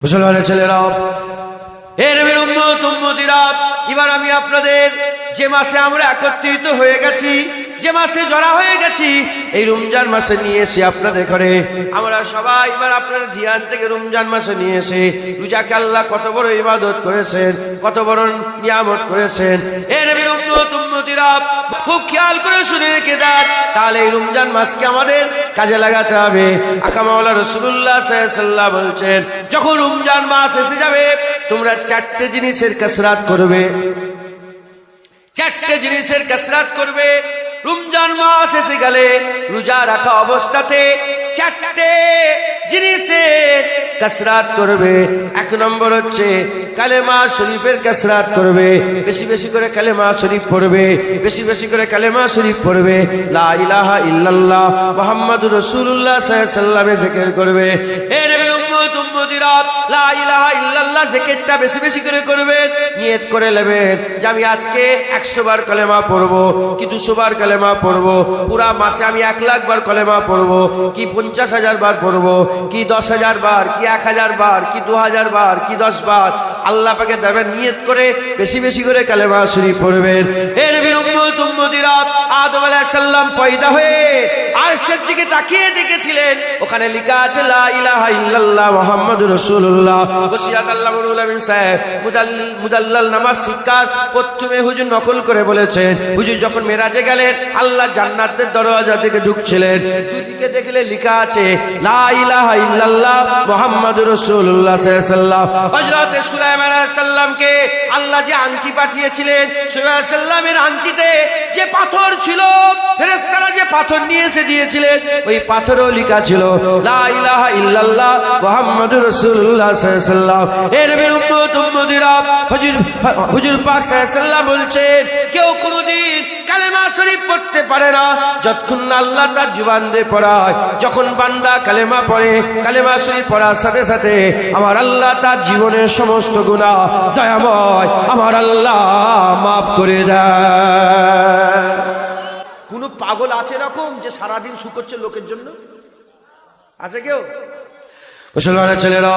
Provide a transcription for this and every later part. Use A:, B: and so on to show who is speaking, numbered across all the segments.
A: মুসলমানের ছেলেরা, হে নবীর উম্মত উম্মতিরা, এবার আমি আপনাদের যে মাসে আমরা একত্রিত হয়ে গেছি, যে মাসে জড়া হয়ে গেছি, এই রমজান মাসে নিয়ে এসে আপনাদের ঘরে আমরা সবাই এবার আপনাদের ধ্যান থেকে রমজান মাসে নিয়ে এসে রোজাকে আল্লাহ কত বড় ইবাদত করেছেন, কত বড় নিয়ামত করেছেন। হে নবীর উম্মত উম্মতিরা, খুব খেয়াল করে শুনে রেখে দেন, তাহলে এই রমজান মাসকে আমাদের কাজে লাগাতে হবে। আকা মাওলা রাসূলুল্লাহ সাল্লাল্লাহু আলাইহি ওয়াসাল্লাম বলছেন, যখন রমজান মাস এসে যাবে তোমরা চারটে জিনিসের কসরত করবে, চারটে জিনিসের কসরত করবে। রমজান মাস এসে গেলে রোজা রাখা অবস্থাতে চারটে জিনিসের কসরত করবে। এক নম্বর হচ্ছে কালেমা শরীফের কসরত করবে, বেশি বেশি করে কালেমা শরীফ পড়বে, বেশি বেশি করে কালেমা শরীফ পড়বে। লা ইলাহা ইল্লাল্লাহ মুহাম্মাদুর রাসূলুল্লাহ সাল্লাল্লাহু আলাইহি ওয়াসাল্লামের জিকির করবে। হে নবীর উম্মত উম্মতিরা, লা ইলাহা ইল্লাল্লাহ জিকিরটা বেশি বেশি করে করবেন। নিয়ত করে নেবেন যে আমি আজকে 100 বার কালেমা পড়বো, কি 200 বার কালেমা পড়বো, পুরা মাসে আমি 1 লাখ বার কালেমা পড়বো, কি 50,000 বার পড়বো, কি 10,000 বার, কি 1,000 বার, কি 2,000 বার, কি 10 বার। আল্লাহ পাকের দরবারে নিয়ত করে বেশি বেশি করে কালেমা শরীফ পড়বেন। হে নবীর উম্মত উম্মতিরা, আদম আলাইহিস সালাম পয়দা হয়ে আরশের দিকে তাকিয়ে দেখেছিলেন, ওখানে লেখা আছে লা ইলাহা ইল্লাল্লাহ মুহাম্মাদুর রাসূলুল্লাহ। ওসিয়াত আল্লাহুল আমিন সাহেব মুদাল্লাল নামাজ শিক্ষা প্রথমে হুজুর নকল করে বলেছেন, হুজুর যখন মেরাজে গেলেন আল্লাহ জান্নাতের দরজা থেকে ঢুকছিলেন, দুদিকে দেখলে লেখা আছে লা ইলাহা ইল্লাল্লাহ মুহাম্মাদুর রাসূলুল্লাহ সাল্লাল্লাহু আলাইহি ওয়াসাল্লাম। হযরত সুলাইমান আলাইহিস সালামকে আল্লাহ যে আংটি পাঠিয়েছিলেন, সুলাইমান আলাইহিস সালামের আংটিতে যে পাথর ছিল, ফেরেশতারা যে পাথর নিয়ে এসে দিয়েছিলেন, ওই পাথরও লেখা ছিল লা ইলাহা ইল্লাল্লাহ মুহাম্মাদুর রাসূলুল্লাহ সাল্লাল্লাহু আলাইহি ওয়াসাল্লাম। হে নবীর উম্মত উম্মতিরা, হুজুর পাক সাল্লাল্লাহু আলাইহি ওয়াসাল্লাম বলছেন, কেউ কোনদিন কালেমা শরীফ পড়তে পারে না যতক্ষণ না আল্লাহ তার জবান দিয়ে পড়ায়। যখন বান্দা কালেমা পড়ে, কালেমা শরীফ পড়ার সাথে সাথে আমার আল্লাহ তার জীবনের সমস্ত গুনাহ দয়াময় আমার আল্লাহ মাফ করে দেয়। কোন পাগল আছে এরকম যে সারাদিন শুকোচ্ছে লোকের জন্য? আছে কেউ? মুসলমানের ছেলেরা,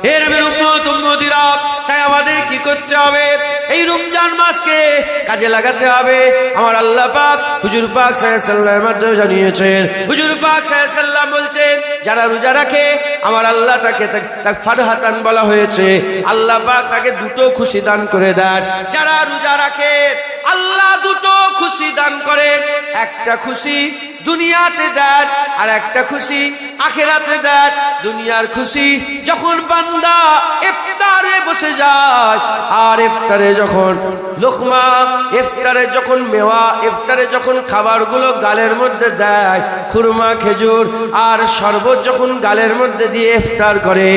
A: হে নবীর উম্মত উম্মতিরা, তাই আমাদের কি করতে হবে? এই রমজান মাসকে কাজে লাগাতে হবে। আমার আল্লাহ পাক হুজুর পাক সাল্লাল্লাহু আলাইহি ওয়াসাল্লামের মাধ্যমে জানিয়েছেন, হুজুর পাক সাল্লাল্লাহু আলাইহি ওয়াসাল্লাম বলছেন, যারা রোজা রাখে আমার আল্লাহ তাকে ফারহাতান বলা হয়েছে, আল্লাহ পাক তাকে দুটো খুশি দান করে দেন। যারা রোজা রাখে আল্লাহ দুটো খুশি দান করেন, একটা খুশি দুনিয়াতে দেন আর একটা খুশি আখিরাতে দেন। দুনিয়ার খুশি যখন বান্দা ইফতারে বসে যায়, আর ইফতারে যখন লোকমা, ইফতারে যখন মেওয়া, ইফতারে যখন খাবারগুলো গালের মধ্যে দেয়, খুরমা খেজুর আর শরবত যখন গালের মধ্যে দিয়ে ইফতার করে,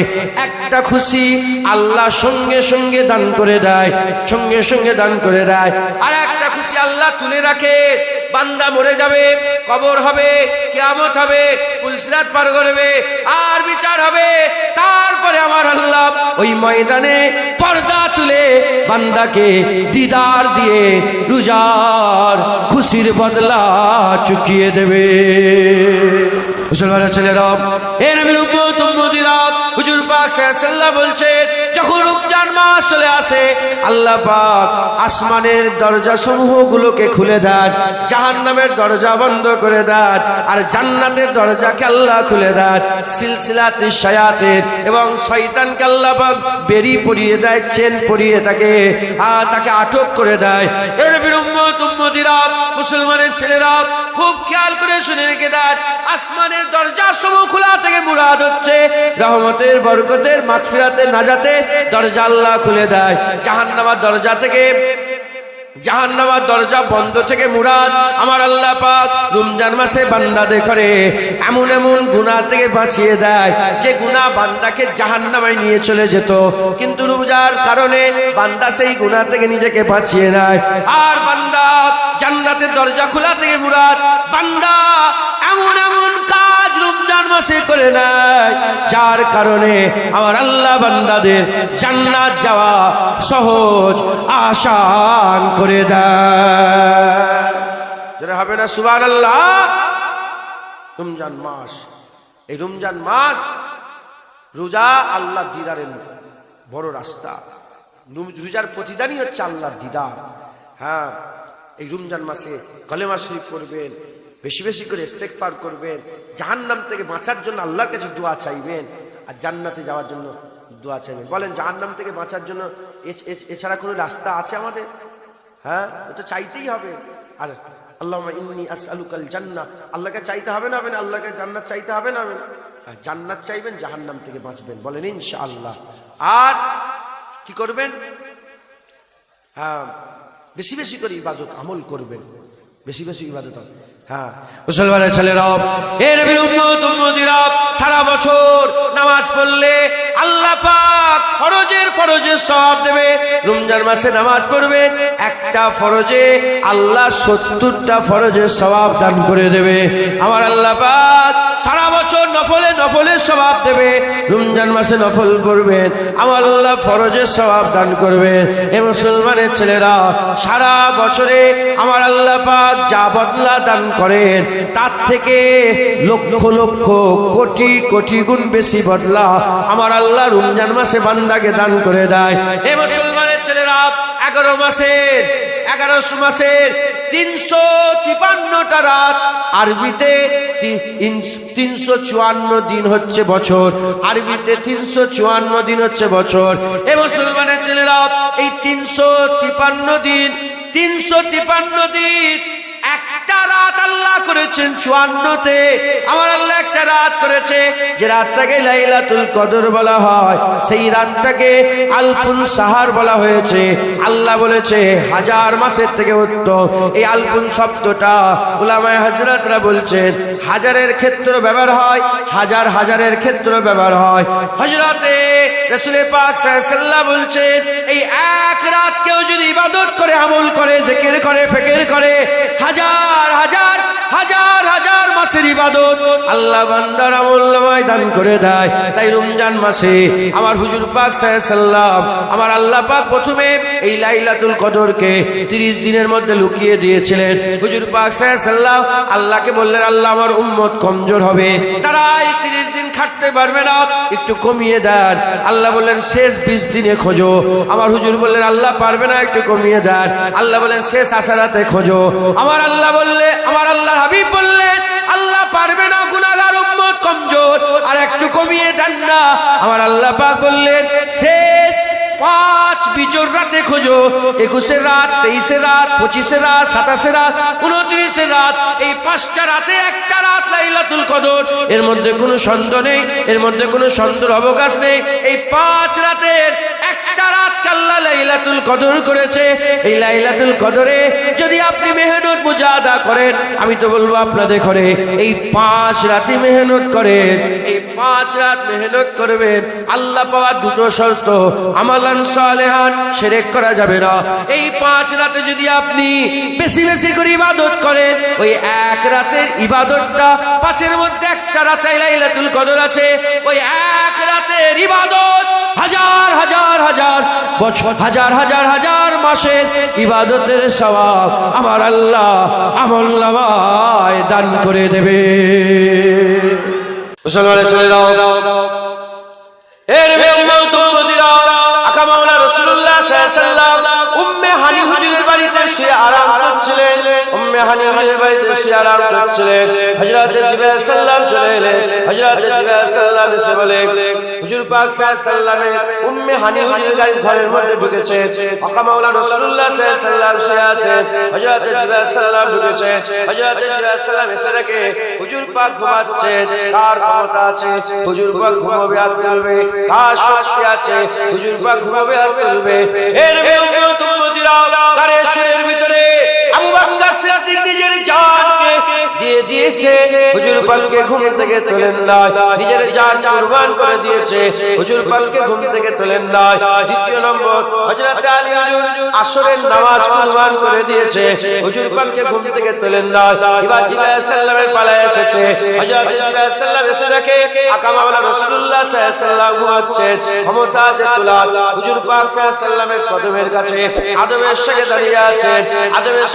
A: একটা খুশি আল্লাহ সঙ্গে সঙ্গে দান করে দেয়, সঙ্গে সঙ্গে দান করে দেয়। আর একটা খুশি আল্লাহ তুলে রাখে। বান্দা মরে যাবে, কবর হবে, কিয়ামত হবে, পুলসিরাত পার করবে, আর বিচার হবে। তারপরে আমার আল্লাহ ওই ময়দানে পর্দা তুলে বান্দাকে দিদার দিয়ে রোজার খুশির বদলা চুকিয়ে দেবে। মুসলমানের ছেলেরা, হে নবীর উম্মত উম্মতিরা, হুজুর পাক সাল্লাল্লাহু আলাইহি ওয়াসাল্লাম বলছেন, যখন রমজান মাস চলে আসে আল্লাহ পাক আসমানের দরজা সমূহগুলোকে খুলে দেন, জাহান্নামের দরজা বন্ধ করে দেন, আর জান্নাতের দরজাকে আল্লাহ খুলে দেন। সিলসিলাতে শায়াতিন এবং শয়তানকে আল্লাহ পাক বেরি পরিয়ে দেয়, চেন পরিয়ে তাকে আটক করে দেয়। হে নবীর উম্মত উম্মতিরা, মুসলমানের ছেলেরা, খুব খেয়াল করে শুনে রেখে দেন, আসমানের দরজা সমূহ খোলা থেকে মুরাদ হচ্ছে রহমতের, বরকতের, মাগফিরাতের, নাজাতের দরজা আল্লাহ খুলে দেয়। জাহান্নামের দরজা থেকে, জাহান্নামের দরজা বন্ধ থেকে মুরাদ আমার আল্লাহ পাক রমজান মাসে বান্দাদের করে এমন এমন গুনাহ থেকে বাঁচিয়ে দেয় যে গুনাহ বান্দাকে জাহান্নামে নিয়ে চলে যেত, কিন্তু রোজার কারণে বান্দা সেই গুনাহ থেকে নিজেকে বাঁচিয়ে নেয়। আর বান্দা জান্নাতের দরজা খোলা থেকে মুরাদ বান্দা এমন এমন কাজ রমজান মাসে করে নেয় যার কারণে আমার আল্লাহ বান্দাদের জান্নাত যাওয়া সহজ আসান করে দেয়। যারা হবে না সুবহানাল্লাহ। রমজান মাস, এই রমজান মাস রোজা আল্লাহর দিদারের বড় রাস্তা, রোজার প্রতিদানই হচ্ছে আল্লাহর দিদার। হ্যাঁ, এই রমজান মাসে কলেমা শরীফ পড়বেন, বেশি বেশি করে ইস্তেগফার করবেন, জাহান্নাম থেকে বাঁচার জন্য আল্লাহর কাছে দোয়া চাইবেন, আর জান্নাতে যাওয়ার জন্য দোয়া চাইবেন। বলেন, জাহান্নাম থেকে বাঁচার জন্য এছাড়া কোনো রাস্তা আছে আমাদের? হ্যাঁ, ওটা চাইতেই হবে। আর আল্লাহুম্মা ইন্নী আসআলুকাল জান্নাহ, আল্লাহকে চাইতে হবে না? আল্লাহকে জান্নাত চাইতে হবে না? জান্নাত চাইবেন, জাহান্নাম থেকে বাঁচবেন। বলেন ইনশাআল্লাহ। আর কি করবেন? হ্যাঁ, বেশি বেশি করে ইবাদত আমল করবেন, বেশি বেশি ইবাদত। হ্যাঁ, মুসলমানের ছেলেরা, হে নবীর উম্মত উম্মতিরা, সারা বছর নামাজ পড়লে আল্লাহ পাক ফরজের সওয়াব দেবে। রমজান মাসে নামাজ পড়বেন, একটা ফরজে আল্লাহ 70টা ফরজের সওয়াব দান করে দেবে। আমার আল্লাহ পাক সারা বছর নফলের সওয়াব দেবে। রমজান মাসে নফল পড়বেন, আমার আল্লাহ ফরজের সওয়াব দান করবেন। এ মুসলমানের ছেলেরা, সারা বছরে আমার আল্লাহ পাক যা বদলা দান করেন, তার থেকে লক্ষ লক্ষ কোটি কোটি গুণ বেশি বদলা আমার আল্লাহ রমজান মাসে বান্দাকে দান করে দেয়। এ মুসলমানের ছেলেরা, 11 মাসের 353টা রাত, আরবিতে 354 দিন হচ্ছে বছর, আরবিতে 354 দিন হচ্ছে বছর। এ মুসলমানের ছেলেরা, এই 353 দিন একটা রাত আল্লাহ করেছেন 54তে। আমার আল্লাহ একটা রাত করেছে, যে রাতটাকে লাইলাতুল কদর বলা হয়, সেই রাতটাকে আলফুন সাহার বলা হয়েছে। আল্লাহ বলেছে হাজার মাসের থেকে উত্তম। এই আলফুন শব্দটা উলামায়ে হযরতরা বলছেন হাজারের ক্ষেত্রে ব্যবহার হয়, হাজারের ক্ষেত্রে ব্যবহার হয়। হযরতে রাসূল পাক সাল্লাল্লাহু আলাইহি ওয়াসাল্লাম বলছেন, এই এক রাত কেউ যদি ইবাদত করে, আমল করে, জিকির করে, ফিকির করে, হাজার মাসের ইবাদত আল্লাহ বান্দার আমলনামায় দান করে দেয়। তাই রমজান মাসে আমার হুজুর পাক সাল্লাল্লাহু আলাইহি ওয়াসাল্লাম, আমার আল্লাহ পাক প্রথমে এই লাইলাতুল কদরকে 30 দিনের মধ্যে লুকিয়ে দিয়েছিলেন। হুজুর পাক সাল্লাল্লাহু আলাইহি ওয়াসাল্লাম আল্লাহকে বললেন, আল্লাহ আমার উম্মত কমজোর হবে, তারা এই 30 দিন খাটতে পারবে না, একটু কমিয়ে দেন। আল্লাহ বললেন শেষ 20 দিনে খোঁজো। আমার হুজুর বললেন আল্লাহ পারবে না, একটু কমিয়ে দেন। আল্লাহ বললেন শেষ আশারাতে খোঁজো। আমার আল্লাহর হাবিব বললেন আল্লাহ পারবে না, গুনাহগার উম্মত কমজোর, আর একটু কমিয়ে দেন না। আমার আল্লাহ পাক বললেন শেষ 5 বিজোর রাতে খোঁজো। 21 রাত, 23 রাত, 25 রাত, 27 রাত, 29 রাত, এই 5টা রাতে একটা রাত লাইলাতুল কদর। এর মধ্যে কোনো সন্দেহ নেই, এর মধ্যে কোনো সন্দেহের অবকাশ নেই। এই 5 রাতের একটা রাত আল্লাহ লাইলাতুল কদর করেছে। এই লাইলাতুল কদরে যদি আপনি মেহনত মুজাহাদা করেন, আমি তো বলবো আপনাদের ঘরে এই 5 রাতে মেহনত করেন, এই 5 রাত মেহনত করবেন। আল্লাহ পাওয়ার 2টো শর্ত, আমালান সালেহান, শিরক করা যাবে না। এই 5 রাতে যদি আপনি বেশি বেশি করে ইবাদত করেন, ওই এক রাতের ইবাদতটা 5-এর মধ্যে একটা রাতে লাইলাতুল কদর আছে, ওই এক রাতের ইবাদত হাজার বছর, হাজার মাসের ইবাদতের সওয়াব আমার আল্লাহ আমলনামায় দান করে দেবে। মুসলমানের ছেলেরা, এর উম্মত উম্মতিরা, আকা মাওলানা রাসূলুল্লাহ সাল্লাল্লাহু আলাইহি ওয়াসাল্লাম উম্মে হানি হুজুরের বাড়িতে শুয়ে আরাম করছিলেন। উম্মে হানি হুজুরের বাড়িতে শুয়ে আরাম করছিলেন। হযরত জিবরাইল সাল্লাম চলে এলেন। হযরত জিবরাইল সাল্লাম এসে বলে, হুজুর পাক সাল্লাল্লাহু আলাইহি ওয়াসাল্লাম উম্মে হানি হুজুরের ঘরের মধ্যে ঢুকেছে। আকা মাওলানা রাসূলুল্লাহ সাল্লাল্লাহু আলাইহি ওয়াসাল্লাম শুয়ে আছেন। হযরত জিবরাইল সাল্লাম ঢুকেছে। হযরত জিবরাইল সাল্লাম এসে দেখে হুজুর পাক ঘুমাচ্ছেন। কার ক্ষমতা আছে হুজুর পাক ঘুমাবে আর তুলবে? কার শক্তি আছে হুজুর পাক ঘুমাবে আর তুলবে? এর উম্মত উম্মতিরা, গারে সুরের ভিতরে আবু বকর সিদ্দিক নিজের জানকে দিয়ে দিয়েছে, হুজুর পাককে ঘুম থেকে তোলেন না। নিজের জান কুরবান করে দিয়েছে, হুজুর পাককে ঘুম থেকে তোলেন না। দ্বিতীয় নম্বর, হযরত আলী হুজুর আসরের নামাজ কুরবান করে দিয়েছে, হুজুর পাককে ঘুম থেকে তোলেন না। এবার জিবরাইল সাল্লামের পালা এসেছে। হযরত জিবরাইল সাল্লাম এসে দেখে আকা মাওলানা রাসূলুল্লাহ সাল্লাল্লাহু আলাইহি ওয়াসাল্লাম ঘুমাচ্ছেন। ক্ষমতা আছে তোলার, হুজুর পাক সাল্লাল্লাহু আলাইহি ওয়াসাল্লামের কদমের কাছে আদমের সাথে দাঁড়িয়ে আছেন। আদমের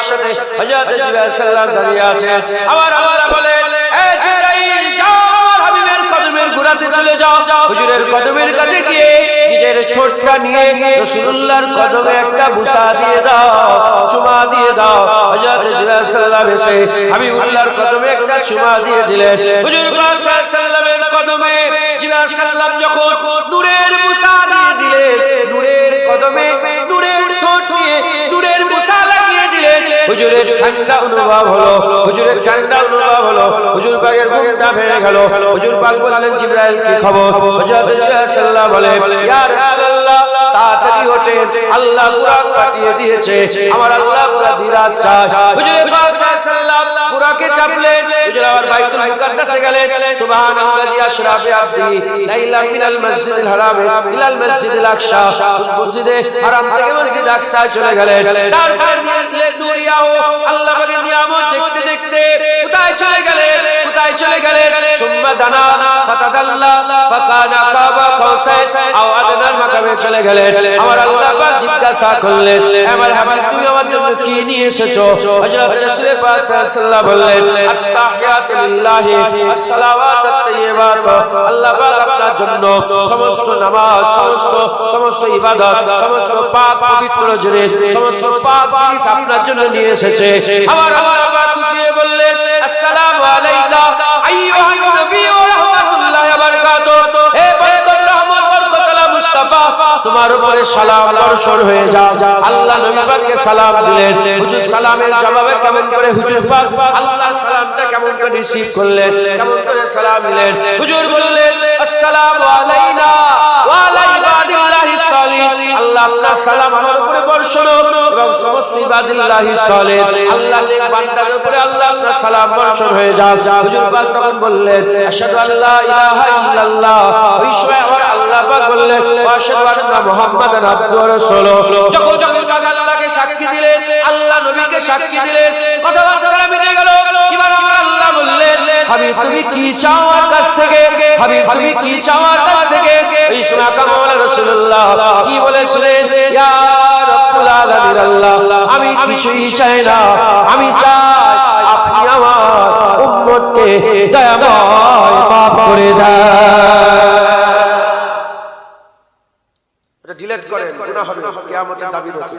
A: সাথে হযরত জিবরাইল সাল্লাম দাঁড়িয়ে আছেন। আমার আল্লাহ বলেন, এ জিবরাইল, যাও হাবিবের কদমের ঘোরাতে চলে যাও। হুজুরের কদমের কাছে গিয়ে নিজের ঠোঁটটা নিয়ে রাসূলুল্লাহর কদমে একটা বুসা দিয়ে দাও, চুমা দিয়ে দাও। হযরত জিবরাইল সাল্লাল্লাহু আলাইহি ওয়াসাল্লাম হাবিবুল্লাহর কদমে একটা চুমা দিয়ে দিলেন। হুজুর পাক সাল্লাল্লাহু আলাইহি ওয়াসাল্লামের কদমে জিবরাইল সাল্লাম যখন নূরের বুসা দিয়ে দিলেন, নূরের কদমে নূরের ঠোঁট নিয়ে নূরের বুসা লাগিয়ে দিলেন। হুজুরের ঠান্ডা অনুভব হলো, হুজুরের ঠান্ডা অনুভব হলো। হুজুর পাকের ঘুমটা ভেঙে গেল। হুজুর পাক বললেন, জিবরাইল কি খবর? হযরত জিবরাইল সাল্লাল্লাহু আলাইহি বলে, ইয়া রাসূলুল্লাহ তাড়াতাড়ি ওঠেন, আল্লাহ বুরাক পাঠিয়ে দিয়েছে, আমার আল্লাহ পুরা দিরাত চায়। হুজুর পাক সাল্লাল্লাহু আলাইহি ওয়াসাল্লাম বুরাকে চাপলেন। হুজুর আবার বাইতুল মুকাদ্দাসে গেলেন। সুবহানাল্লাহি আশরাফি আবদি লাইলা মিনাল মসজিদিল হারাম ইলাল মসজিদিল আকসা, মসজিদে হারাম থেকে মসজিদ আকসায় চলে গেলেন। তারপর নূরিয়াও আল্লাহ পাকের নিয়ামত দেখতে দেখতে কোথায় চলে গেলেন, কোথায় চলে গেলেন? সুম্মা দানা ফাতাদাল্লা ফাকানা কাবা কাউসাইন আও আদনার মাকামে চলে গেলেন। আমার আল্লাহ পাক জিজ্ঞাসা করলেন, আমার হাবিব তুমি আমার জন্য কি নিয়ে এসেছো? হযরত রাসূল পাক সাল্লাল্লাহু আলাইহি ওয়াসাল্লাম বললেন, আত-তাহিয়াতু লিল্লাহি আস-সালাওয়াতু আত-তাইয়্যিবাত, আল্লাহ পাক আপনার জন্য সমস্ত নামাজ, সমস্ত ইবাদত, সমস্ত পাক পবিত্র জিনিস, সমস্ত পাক জিনিস আপনার জন্য নিয়ে এসেছে। আমার আল্লাহ পাক খুশি হয়ে বললেন, আসসালামু আলাইকা আইয়ুহান নবী ওয়া রাহমাতুল্লাহি ওয়া বারাকাতুহু, হে বরকত রহমত বরকতুল্লাহ মুস্তাফা তোমার উপরে সালাম বর্ষণ হয়ে যাও। আল্লাহ নবী পাককে সালাম দিলেন। হুজুর সালামের জবাবে কেমন করে হুজুর পাক আল্লাহর সালামটা কেমন করে রিসিভ করলেন, কেমন করে সালাম দিলেন? হুজুর বললেন, আসসালামু আলাইনা ওয়া আলা ইবাদিল্লাহিস সালিহিন, আল্লাহ আপনার সালাম আমার উপরে বর্ষণ হোক এবং সমস্ত ইবাদিল্লাহিস সালিহিন আল্লাহর নেক বান্দাদের উপরে আল্লাহ আপনার সালাম বর্ষণ হয়ে যাক। হুজুর পাক তখন বললেন, আশহাদু আল্লা ইলাহা ইল্লাল্লাহ। ওই সময় আমার আল্লাহ পাক বললেন, ওয়া আশহাদু আন্না মুহাম্মাদান আবদুহু ওয়া রাসূলুহু। যখন পাক আল্লাহকে সাক্ষী দিলেন, আল্লাহ নবীকে সাক্ষী দিলেন, কথাবার্তা মিটে গেল। এবার আমার আল্লাহ বললেন, হাবিব তুমি কি চাও আমার কাছ থেকে? হাবিব তুমি কি চাও আমার কাছ থেকে? এই শোনা কামাল রাসূলুল্লাহ কি বলেছিলেন, ইয়া রাব্বুল আলামিন আল্লাহ আমি কিছুই চাই না, আমি চাই আপনি আমার উম্মতকে দয়াময় মাফ করে দেন। এটা ডিলিট করেন, গুনাহ হবে, কিয়ামতের দাবি রকি।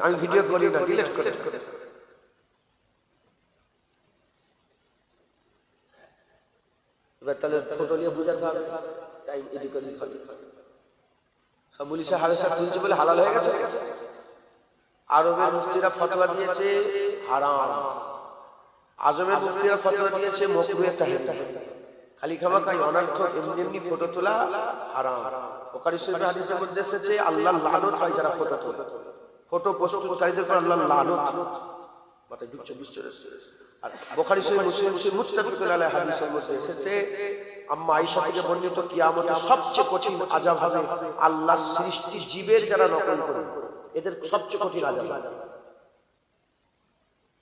A: আমি ভিডিও করি না, ডিলিট করেন। তাহলে ফটো নিয়ে বুঝাতে হবে, টাইম এদিক ওদিক হবে। সব পুলিশে হারেসা তুলছে বলে হালাল হয়ে গেছে। আরবের মুফতিরা ফতোয়া দিয়েছে হারাম, আজমের মুফতিরা ফতোয়া দিয়েছে মাকরুহ একটা হেঁটে। খালি খামাখাই অনর্থ এমনি এমনি ফটো তোলা হারাম। বুখারী শরীফের হাদিসের মধ্যে এসেছে আল্লাহর লানত হয় যারা ফটো তোলে, ফটো প্রস্তুতকারীদের উপর আল্লাহর লানত। মাথায় ঢুকছে বুঝছে। আর বুখারী শরীফ মুসলিম মুত্তাফিকুন আলাইহি হাদিসের মধ্যে এসেছে আম্মা আয়েশা থেকে বর্ণিত কিয়ামতের সবচেয়ে কঠিন আযাব হবে আল্লাহর সৃষ্টি জীবের যারা নকল করে, এদের সবচেয়ে কঠিন আযাব।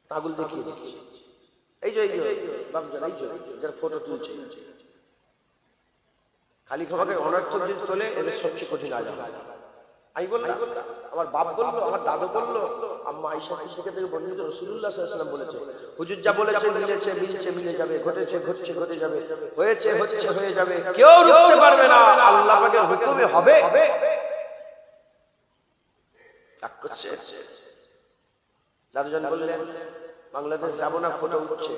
A: তাগুল দেখিয়ে দিচ্ছি, এই যে বামজান, এই যে যারা ফটো তুলছে খালি খামাকে অনর্থক যদি তোলে, এদের সবচেয়ে কঠিন আযাব। আমি বললাম, আমার বাপ বললো, আমার দাদু বললো, আম্মা আয়েশা সিদ্দিকা থেকে বর্ণিত রাসূলুল্লাহ সাল্লাল্লাহু আলাইহি ওয়াসাল্লাম বলেছে, হুজুর যা বলেছে মিলেছে, মিলছে মিলে যাবে, ঘটেছে ঘটছে ঘটে যাবে, হয়েছে হচ্ছে হয়ে যাবে, কেউ রুখতে পারবে না, আল্লাহ পাকের হুকুমে হবে। দাদুজান বললেন, বাংলাদেশ যাবো না, ফটো উঠছে।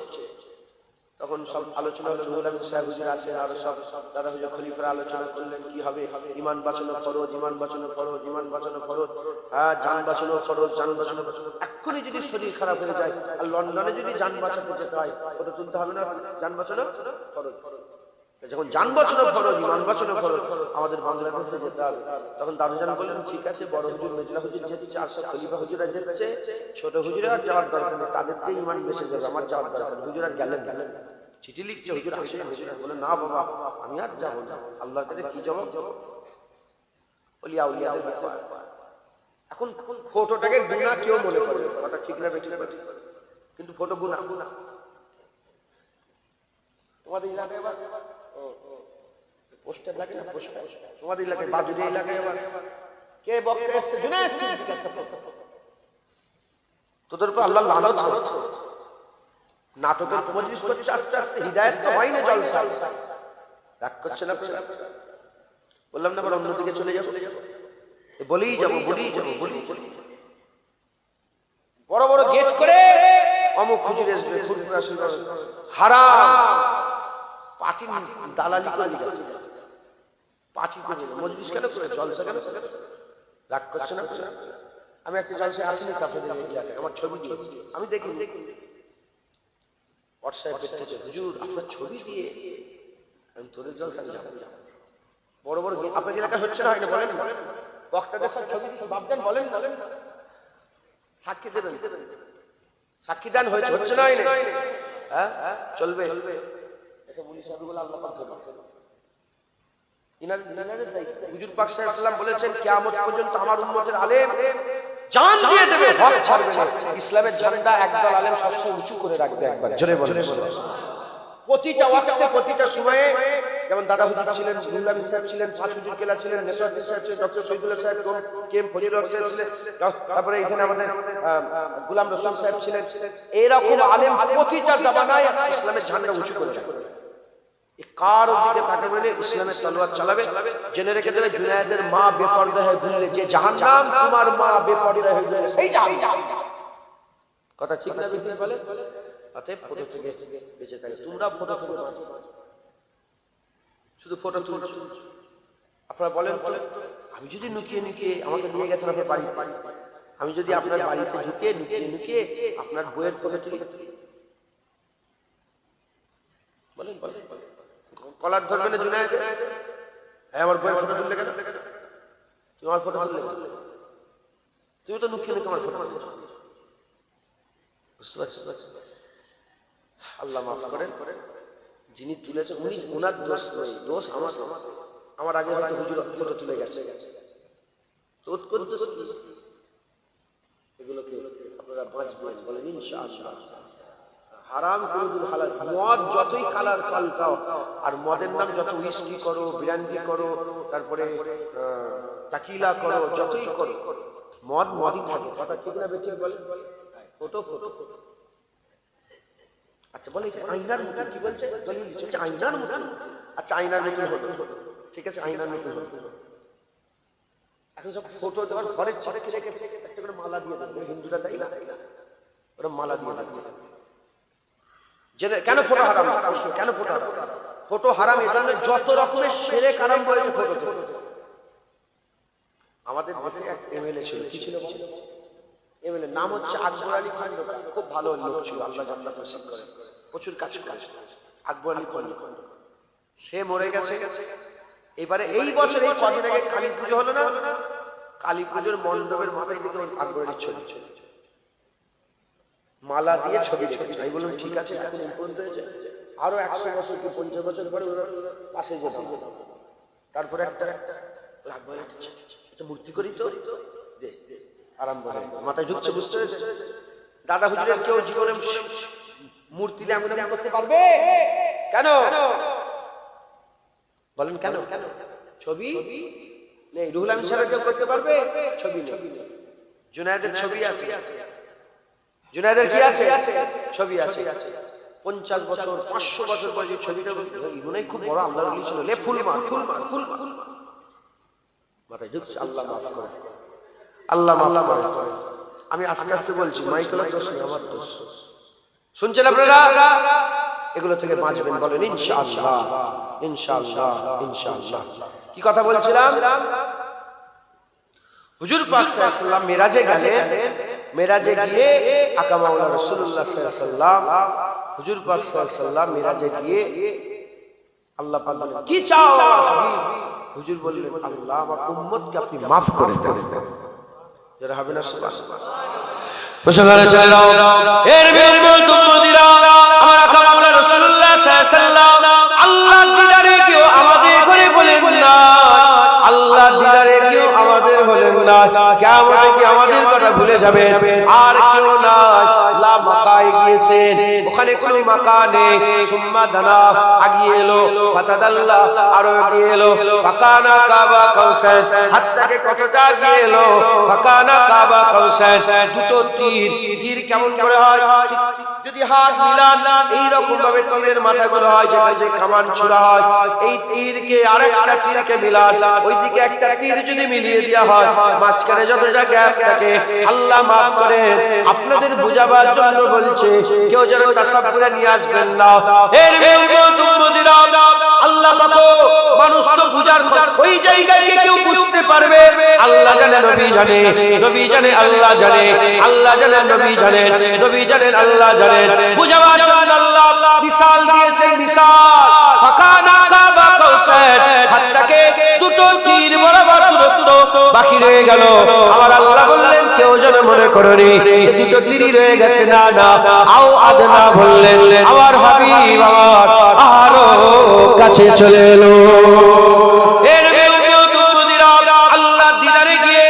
A: তখন সব আলোচনা হলো, রুহুল আমিন সাহেব হুজুর আছেন, আরো সব দাদা হুজুর খলিফারা আলোচনা করলেন কি হবে, ঈমান বাঁচানো ফরজ, ঈমান বাঁচানো ফরজ, ঈমান বাঁচানো ফরজ, হ্যাঁ জান বাঁচানো ফরজ, জান বাঁচানো। এক্ষুনি যদি শরীর খারাপ হয়ে যায় আর লন্ডনে যদি জান বাঁচাতে যেতে হয়, ওটা তুলতে হবে না, জান বাঁচানো ফরজ। যখন জান বাঁচানো ফরজ, ঈমান বাঁচানো ফরজ, আমাদের বাংলাদেশে যেতে হবে। তখন দাদুজান বললেন, ঠিক আছে, বড় হুজুর মেজলা হুজুর যেতে, আর সব খলিফা হুজুরা যেতে, ছোট হুজুরা যাওয়ার দরকার নেই, তাদেরকে ঈমান বেশি যাবে, আমার যাওয়ার দরকার নেই। হুজুরা গেলেন, চিঠি লিখছে, হুজুর আসেন। হুজুরা বলে, না বাবা আমি আর যাবো না, আল্লাহর কাছে কি জবাব দেবো? বলি আউলিয়াদের ব্যাপার। এখন ফটোটাকে গুনাহ কেউ মনে করে, কথা ঠিক না বেঠিক, কিন্তু ফটো গুনাহ। তোমাদের এলাকায় আবার পোস্টার লাগে না, পোস্টার তোমাদের এলাকায়, বাজুরি এলাকায় আবার কে বক্তা এসছে, তোদের উপর আল্লাহর লানত। নাটকের মজলিস করছে, আস্তে আস্তে হিদায়াত তো হয় না, জলসা। রাগ করছে না? বললাম না অন্যদিকে চলে যাবো, বলেই যাবো। বড় বড় গেট করে অমুক হুজুর আসবে, ফুরফুরা আসবে, হারাম পার্টি দালালি করে যাচ্ছে। পার্টি করে মজলিস কেন করে, জলসা কেন? রাগ করছে না? আমি একটা জলসায় আসিনি, আমার ছবি দিয়েছি, আমি দেখি হোয়াটসঅ্যাপ হুজুর আপনার ছবি দিয়ে আমি তোদের জলসা বড় বড় আপনার এলাকা হচ্ছে না, হয় না? বলেন বক্তাদের সব ছবি ভাববেন, বলেন সাক্ষী দেবেন, সাক্ষী দান হচ্ছে না? হ্যাঁ চলবে। হুজুর পাক সাল্লাল্লাহু আলাইহি ওয়াসাল্লাম বলেছেন কিয়ামত পর্যন্ত আমার উম্মতের আলেম জান দিয়ে দেবে, হক ছাড়বে না। ইসলামের ঝান্ডা একদল আলেম সবসময় উঁচু করে রাখবে। একবার জোরে বলেন। প্রতিটা ওয়াক্তে, প্রতিটা সময়ে, যেমন দাদা হুজুর ছিলেন, নুরুল সাহেব ছিলেন, পাঁচ হুজুর কেলা ছিলেন, নেশাউদ্দিন সাহেব ছিলেন, ডক্টর শহীদুল্লাহ সাহেব, কেম ফজলুল হক সাহেব ছিলেন, তারপরে এখানে আমাদের গোলাম রসুল সাহেব ছিলেন। এরকম আলেম প্রতিটা জামানায় ইসলামের ঝান্ডা উঁচু করে রাখবে। কার দিকে তাকে বলে ইসলামের তলোয়ার চালাবে। জেনে রেখে দেবে, জুনায়েদের মা বেপরদা হয়ে ঘুরলে যে জাহান্নাম, তোমার মা বেপরদা হয়ে ঘুরলে সেই জাহান্নাম। কথা ঠিক না? বিদ্যা বলে অতএব ফটো থেকে বেঁচে থাকে। তোমরা ফটো থেকে শুধু ফটো তুলছো। আপনারা বলেন, আমি যদি নুকিয়ে আমাকে নিয়ে গেছেন আপনার বাড়ি, আমি যদি আপনার বাড়িতে ঢুকে নুকিয়ে আপনার বইয়ের ফটো তুলি, বলেন কলার ধরবে না জুনায়েদ? আমার বইয়ের ফটো তুললে কেন? তুমি আমার ফটো তুললে, তুমি তো নুকিয়ে আমার ফটো তুলছো। বুঝতে পারছো? আল্লাহ মাফ করেন, যিনি তুলেছে উনি, ওনার দোষ নেই, দোষ আমার আগে হয়তো হুজুর ফটো তুলে গেছে। এগুলোকে আপনারা বাঁচবেন, বলেন ইনশাআল্লাহ। হারাম কোনদিন হালাল। মদ যতই কালার পাল্টাও, আর মদের নাম যত উইস্কি করো, ব্র্যান্ডি করো, তারপরে টাকিলা করো, যতই করো, মদই থাকে। কথা ঠিক না বেঠিক বলেন? ফটো। আচ্ছা বলে আইনার মতো, কি বলছে? আইনার মতো। আচ্ছা আইনার মতো হতো, ঠিক আছে, আইনার মতো হতো। এখন সব ফটো দেওয়ার ঘরের ছেড়ে রেখে একটা করে মালা দিয়ে দেবে, হিন্দুরা তাই না? ওরা মালা দিয়ে দেবে। কেন ফটো হারাম? কেন ফটো হারাম? ফটো হারাম এটা নয়, যত রকমের শিরক হারাম বলেছে ফটোতে। আমাদের দেশে এক এমএলএ ছিল, কি ছিল এমএলএ? নাম হচ্ছে আকবর আলী খন্দকার। খুব ভালো লোক ছিল, আল্লাহ জান্নাত নসিব করে, প্রচুর কাজ করেছে আকবর আলী খন্দকার। সে মরে গেছে। এবারে এই বছর এই কদিন আগে কালী পুজো হলো না, কালী পুজোর মণ্ডপের মাথায় দিকে আকবর আলীর ছবি, মালা দিয়ে ছবি রেখেছে। আমি বললাম ঠিক আছে, এখন পর্যন্ত হয়েছে, আরো 100 বছর কি 50 বছর পরে ওরা পাশে যেতাম। তারপরে একটা মূর্তি করি তো আরম্ভ হয়, মাথায় ঢুকছে। বুঝতে পেরেছে? দাদা হুজুরের কেউ জীবনে মূর্তি দিয়ে করতে পারবে? কেন বলেন? কেন ছবি নেই? রুহুল আমিন সাহেব কেউ করতে পারবে? ছবি নেই। জুনায়েদের ছবি আছে, জুনায়েদের কি আছে? ছবি আছে। 50 বছর 500 বছর পরে যে ছবিটা, মনে খুব বড় আল্লাহর ওলি ছিল, ফুল মার মাথায় ঢুকছে। আল্লাহ মাফ করে, আল্লাহ মাফ করে। আমি আস্তে আস্তে বলছি, মাইকেলের দোষ নেই, আমার দোষ। শুনছেন আপনারা? এগুলো থেকে বাঁচবেন, বলেন ইনশাআল্লাহ, ইনশাআল্লাহ, ইনশাআল্লাহ। কি কথা বলছিলাম? হুজুর পাক সাল্লাল্লাহু আলাইহি ওয়াসাল্লাম মেরাজে গেলেন। মেরাজে গিয়ে আকা মাওলানা রাসূলুল্লাহ সাল্লাল্লাহু আলাইহি ওয়াসাল্লাম, হুজুর পাক সাল্লাল্লাহু আলাইহি ওয়াসাল্লাম মেরাজে গিয়ে আল্লাহ পাক বললেন, কি চাও হাবিব? হুজুর বললেন, আল্লাহ আমার উম্মতকে আপনি maaf করে দেন। যারা হবে না সুবহানাল্লাহ, মুসলমান চলে যাও। এর বিরুদ্ধে উম্মতিরা, আমার আকা মাওলানা রাসূলুল্লাহ সাল্লাল্লাহু আলাইহি ওয়াসাল্লাম আল্লাহ দিদারে কেউ আমাদের ঘরে বলেন না, আল্লাহ দিদারে কেউ আমাদের বলেন না। কিয়ামতে কি আমাদের কথা ভুলে যাবে? আর কেউ নাই। লা মাকায় গিয়েছেন, ওখানে কোনো মাকা নেই। সুম্মা দানা, আগিয়ে এলো। ফাতাদাল্লা, আরো আগিয়ে এলো। ফাকানা কাবা কাউসান, হাত থেকে কতটা আগিয়ে এলো। ফাকানা কাবা কাউসান, দুটো তীর কেমন করে হয়? যদি হাত মিলান এইরকম ভাবে তীরের মাথাগুলো হয়, যেখানে যে কামান ছোড়া হয়, এই তীরকে আরেকটা তীরকে মিলান, ওইদিকে একটা তীর যদি মিলিয়ে দেওয়া হয়, মাঝখানে যতটা গ্যাপ থাকে আল্লাহ মাফ করে। আপনাদের বুঝাবার জন্য বলছে, কেউ যেন তাসাব্বুরে নিয়ে আসবেন না। এর উম্মতিরা, আল্লাহ পাক মানুষ তো বুঝার ওই জায়গায় কেউ বুঝতে পারবে, আল্লাহ জানে, নবী জানে, নবী জানে, আল্লাহ জানে, আল্লাহ জানে, নবী জানে, নবী জানেন, আল্লাহ জানেন। বুঝাবার জন্য আল্লাহ মিসাল দিয়েছেন, মিসাল ফাকানা কাবা কাউসার, হাতটাকে দুটো তীর বরাবর দূরত্ব বাকি রয়ে গেল। আমার আল্লাহ বললেন, কেউ যেন মনে করনি যে দুটো তীরই রয়ে গেছে, না না, আও আদনা বললেন, আমার হাবিব আমার আরো কাছে চলে এলো। এর আল্লাহ দিদারে গিয়ে,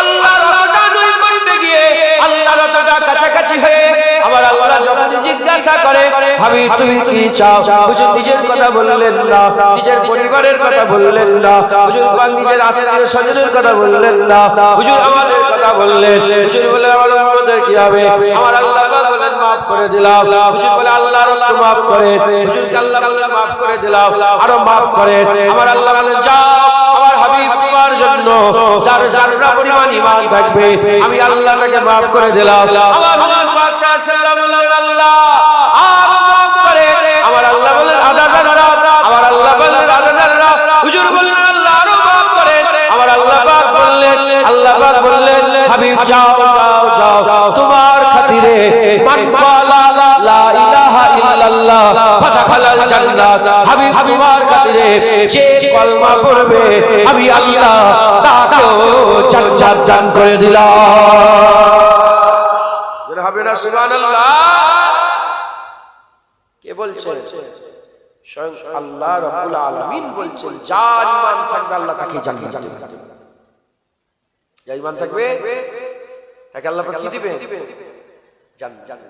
A: আল্লাহর রতটা নই করতে গিয়ে, আল্লাহর রতটা কাছাকাছি হয়ে আবার আল্লাহ যখন জিজ্ঞাসা করে, হাবিব তুমি কি চাও? হুজুর নিজের কথা বললেন না, নিজের পরিবারের কথা বললেন না, হুজুর নিজের আত্মীয় স্বজনের কথা বললেন না, হুজুর আমাদের কথা বললেন। হুজুর বলে, আমার উম্মতের কি হবে? আমার আল্লাহ বলেন, মাফ করে দিলাম। হুজুর বলে, আল্লাহর রত মাফ করে। হুজুরকে আল্লাহ বলে, মাফ করে দিলাম, আরো মাফ করে। আমার আল্লাহ বলেন, যাও আমার হাবিব তোমার জন্য যার যারা পরিমাণ ঈমান থাকবে আমি আল্লাহ তাকে মাফ করে দিলাম। আমার হুজুর পাক সাল্লাল্লাহু আলাইহি আল্লাহ আর মাফ করে। আমার আল্লাহ বলেন, আদা যারা, আমার আল্লাহ বলেন, আদা যারা। হুজুর বললেন, আল্লাহ আরো মাফ করে। আমার আল্লাহ পাক বললেন, আল্লাহ পাক বললেন, হাবিব যাও যাও যাও, তোমার খাতিরে মান ক্বালা লা ইলাহা ইল্লাল্লাহ ফাদাখালাল জান্নাত। হাবিব তোমার খাতিরে যে কলমা পড়বে আমি আল্লাহ তাকেও জান্নাত দান করে দিলাম। বের হবে না সুবহানাল্লাহ? কে বলছে? স্বয়ং আল্লাহ রাব্বুল আলামিন বলছেন, যার ঈমান থাকবে আল্লাহ তাকে জান্নাত দিবেন। যার ঈমান থাকবে তাকে আল্লাহ পাক কি দিবেন? জান্নাত।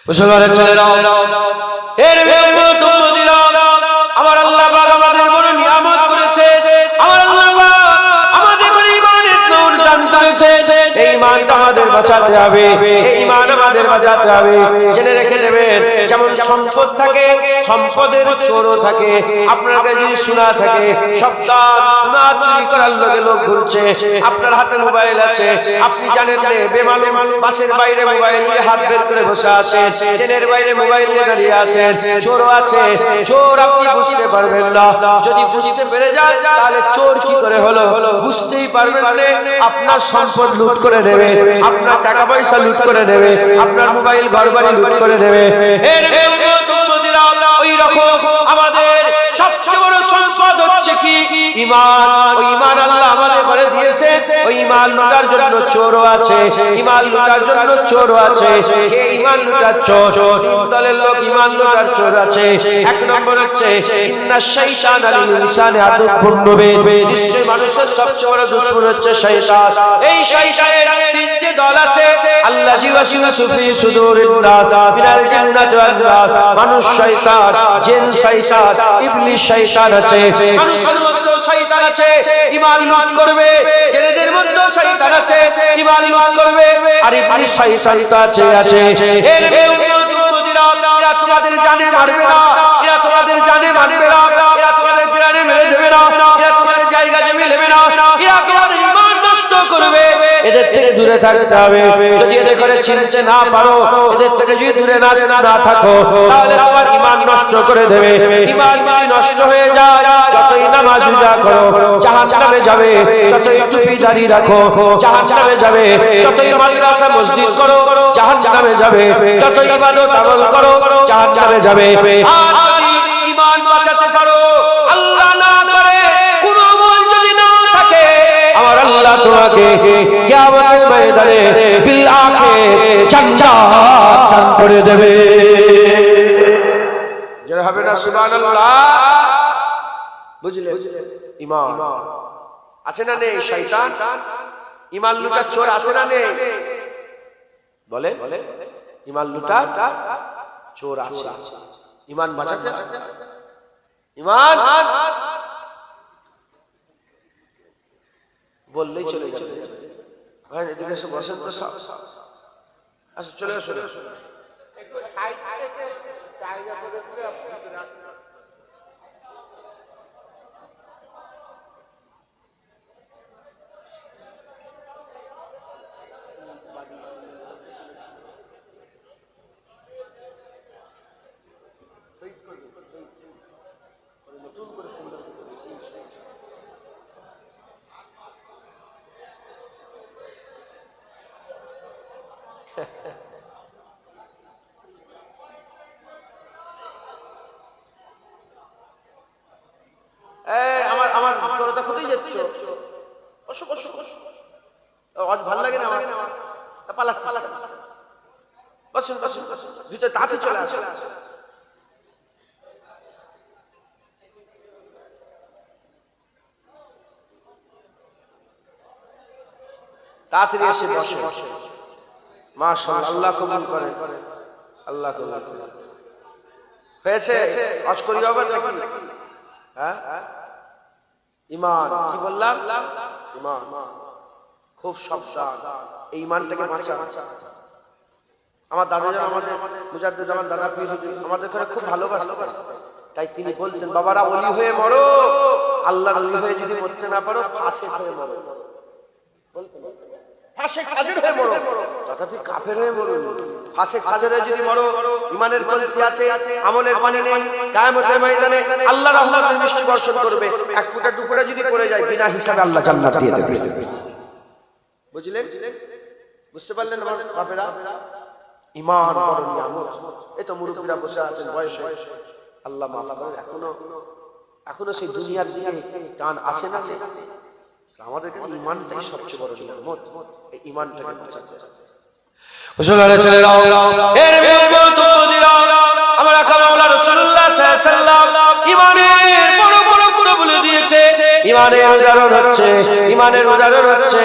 A: মুসলমানের ছেলেরা, এর উম্মতিরা, আমার আল্লাহ পাক আমাদের বড় নিয়ামত করেছে। আমার আল্লাহ পাক আমাদের বড় ঈমানের নূর দান করেছে। এই ঈমানটা আমাদের বাঁচাতে হবে, এই ঈমান আমাদের বাঁচাতে হবে। জেনে রেখে দেবেন, যেমন সম্পদ থাকে, সম্পদের চোরও থাকে। আপনার কাছে যদি সোনা থাকে, সপ্তাহ সোনা চুরি করার লগে লোক ঘুরছে। আপনার হাতে মোবাইল আছে, আপনি জানেন না, বেমালুম বাসের বাইরে মোবাইল নিয়ে হাত বের করে বসে আছেন, ট্রেনের বাইরে মোবাইল নিয়ে দাঁড়িয়ে আছেন, চোরও আছে। চোর আপনি বুঝতে পারবেন না, যদি বুঝতে পেরে যান তাহলে চোর কি করে হলো বুঝতেই পারবেন না। আপনার সম্পদ লুট করে নেবে, আপনার টাকা পয়সা লুট করে নেবে, আপনার মোবাইল ঘরবাড়ি লুট করে নেবে। ওই রকম আমাদের সবচেয়ে বড় সম্পদ হচ্ছে কি? ঈমান। ওই ঈমান আল্লাহ আমাদের ঘরে দিয়েছে। ওই ঈমান লুটার জন্য চোরও আছে, ঈমান লুটার জন্য চোরও আছে। কে ঈমান লুটার চোর? তিন দলের লোক ঈমান লুটার চোর আছে। এক নম্বর হচ্ছে ইন্নাশ শাইতানা লিল ইনসানি আদুউম মুবিন, নিশ্চয় মানুষের সবচেয়ে বড় দুশমন হচ্ছে শয়তান। এই শয়তানের তিনটে দল আছে, আল্লাযী ওয়াসওয়াসু ফি সুদুরিন নাস মিনাল জিন্নাতি ওয়ান নাস। মানুষ শয়তান, জিন শয়তান, ইবলিস শয়তান আছে। মানুষের মধ্যে শয়তান আছে, ঈমান লুট করবে। ছেলেদের মধ্যে শয়তান আছে, ঈমান লুট করবে। আর ইবলিস শয়তান তো আছে। এর উম্মতিরা, এরা তোমাদের জানে মারবে না, এরা তোমাদের জানে মারবে না, এরা তোমাদের প্রাণে মেরে দেবে না, এরা তোমাদের জায়গা জমি নেবে না, এরা তোমাদের ঈমান নষ্ট করবে। এদের থেকে দূরে থাকতে হবে। যদি এদের করে চিনতে না পারো, এদের থেকে যদি দূরে না থাকো, তাহলে তোমার ঈমান নষ্ট করে দেবে। ঈমান যদি নষ্ট হয়ে যায়, যতই নামাজ রোজা করো জাহান্নামে যাবে, যতই টুপি দাড়ি রাখো জাহান্নামে যাবে, যতই মাদ্রাসা মসজিদ করো জাহান্নামে যাবে, যতই ইবাদত আমল করো জাহান্নামে যাবে। আর যদি ঈমান বাঁচাতে পারো, আল্লাহ না করে কোনো আমল যদি না থাকে, আমার আল্লাহ তোমাকে কিয়ামতের ময়দানে বিল আখির জান্নাত দান করে দেবে। যারা হবে না সুবহানাল্লাহ? বুঝলে? ঈমান আছে না নেই? শয়তান ঈমান লুটার চোর আছে না নেই? বলে ঈমান লুটার চোর আছে। ঈমান বাঁচাতে, ঈমান বললেই চলে যাবে। ভাই এদিকে এসে বসেন তো, সব আসো, চলে আসো। আমার জোরটা কোথায় যাচ্ছ? আজ ভালো লাগে না আমার, পালাচ্ছি। বসুন ভিতরে তাড়াতাড়ি চলে আসো। তাড়াতাড়ি এসে বসে। মাশাআল্লাহ, আল্লাহ কবুল করে, আল্লাহ কবুল করে। হয়েছে আজ করি হবে নাকি? হ্যাঁ, ঈমান কি বললাম? ঈমান। খুব সাবধান, এই ঈমানটাকে বাঁচা। আমার দাদা, আমাদের মুজাদ্দিদ আমার দাদা পীর আমাদের ঘরে খুব ভালোবাসতেন, তাই তিনি বলতেন, বাবারা ওলি হয়ে মরো, আল্লাহর ওলি হয়ে যদি মরতে না পারো ফাসিক হয়ে মরো। বলতেন ফাসিক কাজের হয়ে মরো, তথাপি কাফের হয়ে মরো। ফাসিক কাজের হয়ে যদি মরো, ঈমানের কলসি আছে, আমলের পানি নেই, কিয়ামতের ময়দানে আল্লাহ রহমতের বৃষ্টি বর্ষণ করবে। এক ফোঁটা দু ফোঁটা যদি পড়ে যায়, বিনা হিসাবে আল্লাহ জান্নাত দিয়ে দেবে। বুঝলেন? বুঝতে পারলেন আমার বাপেরা? ঈমান বড় নিয়ামত। এই তো মুরব্বিরা বসে আছেন বয়সে, আল্লাহ মাফ করে, এখনো সেই দুনিয়ার দিকে টান আছে না? আমাদের কাছে ঈমানটাই সবচেয়ে বড় নিয়ামত। এই ঈমানটাকে বাঁচাতে হবে। মুসলমানের ছেলেরা, এর বিরুদ্ধে আমার আকা মাওলা রাসূলুল্লাহ সাল্লাল্লাহু আলাইহি ওয়াসাল্লাম ঈমানের বড় বড় গুণ বলে দিয়েছে। ঈমানের উদাহরণ হচ্ছে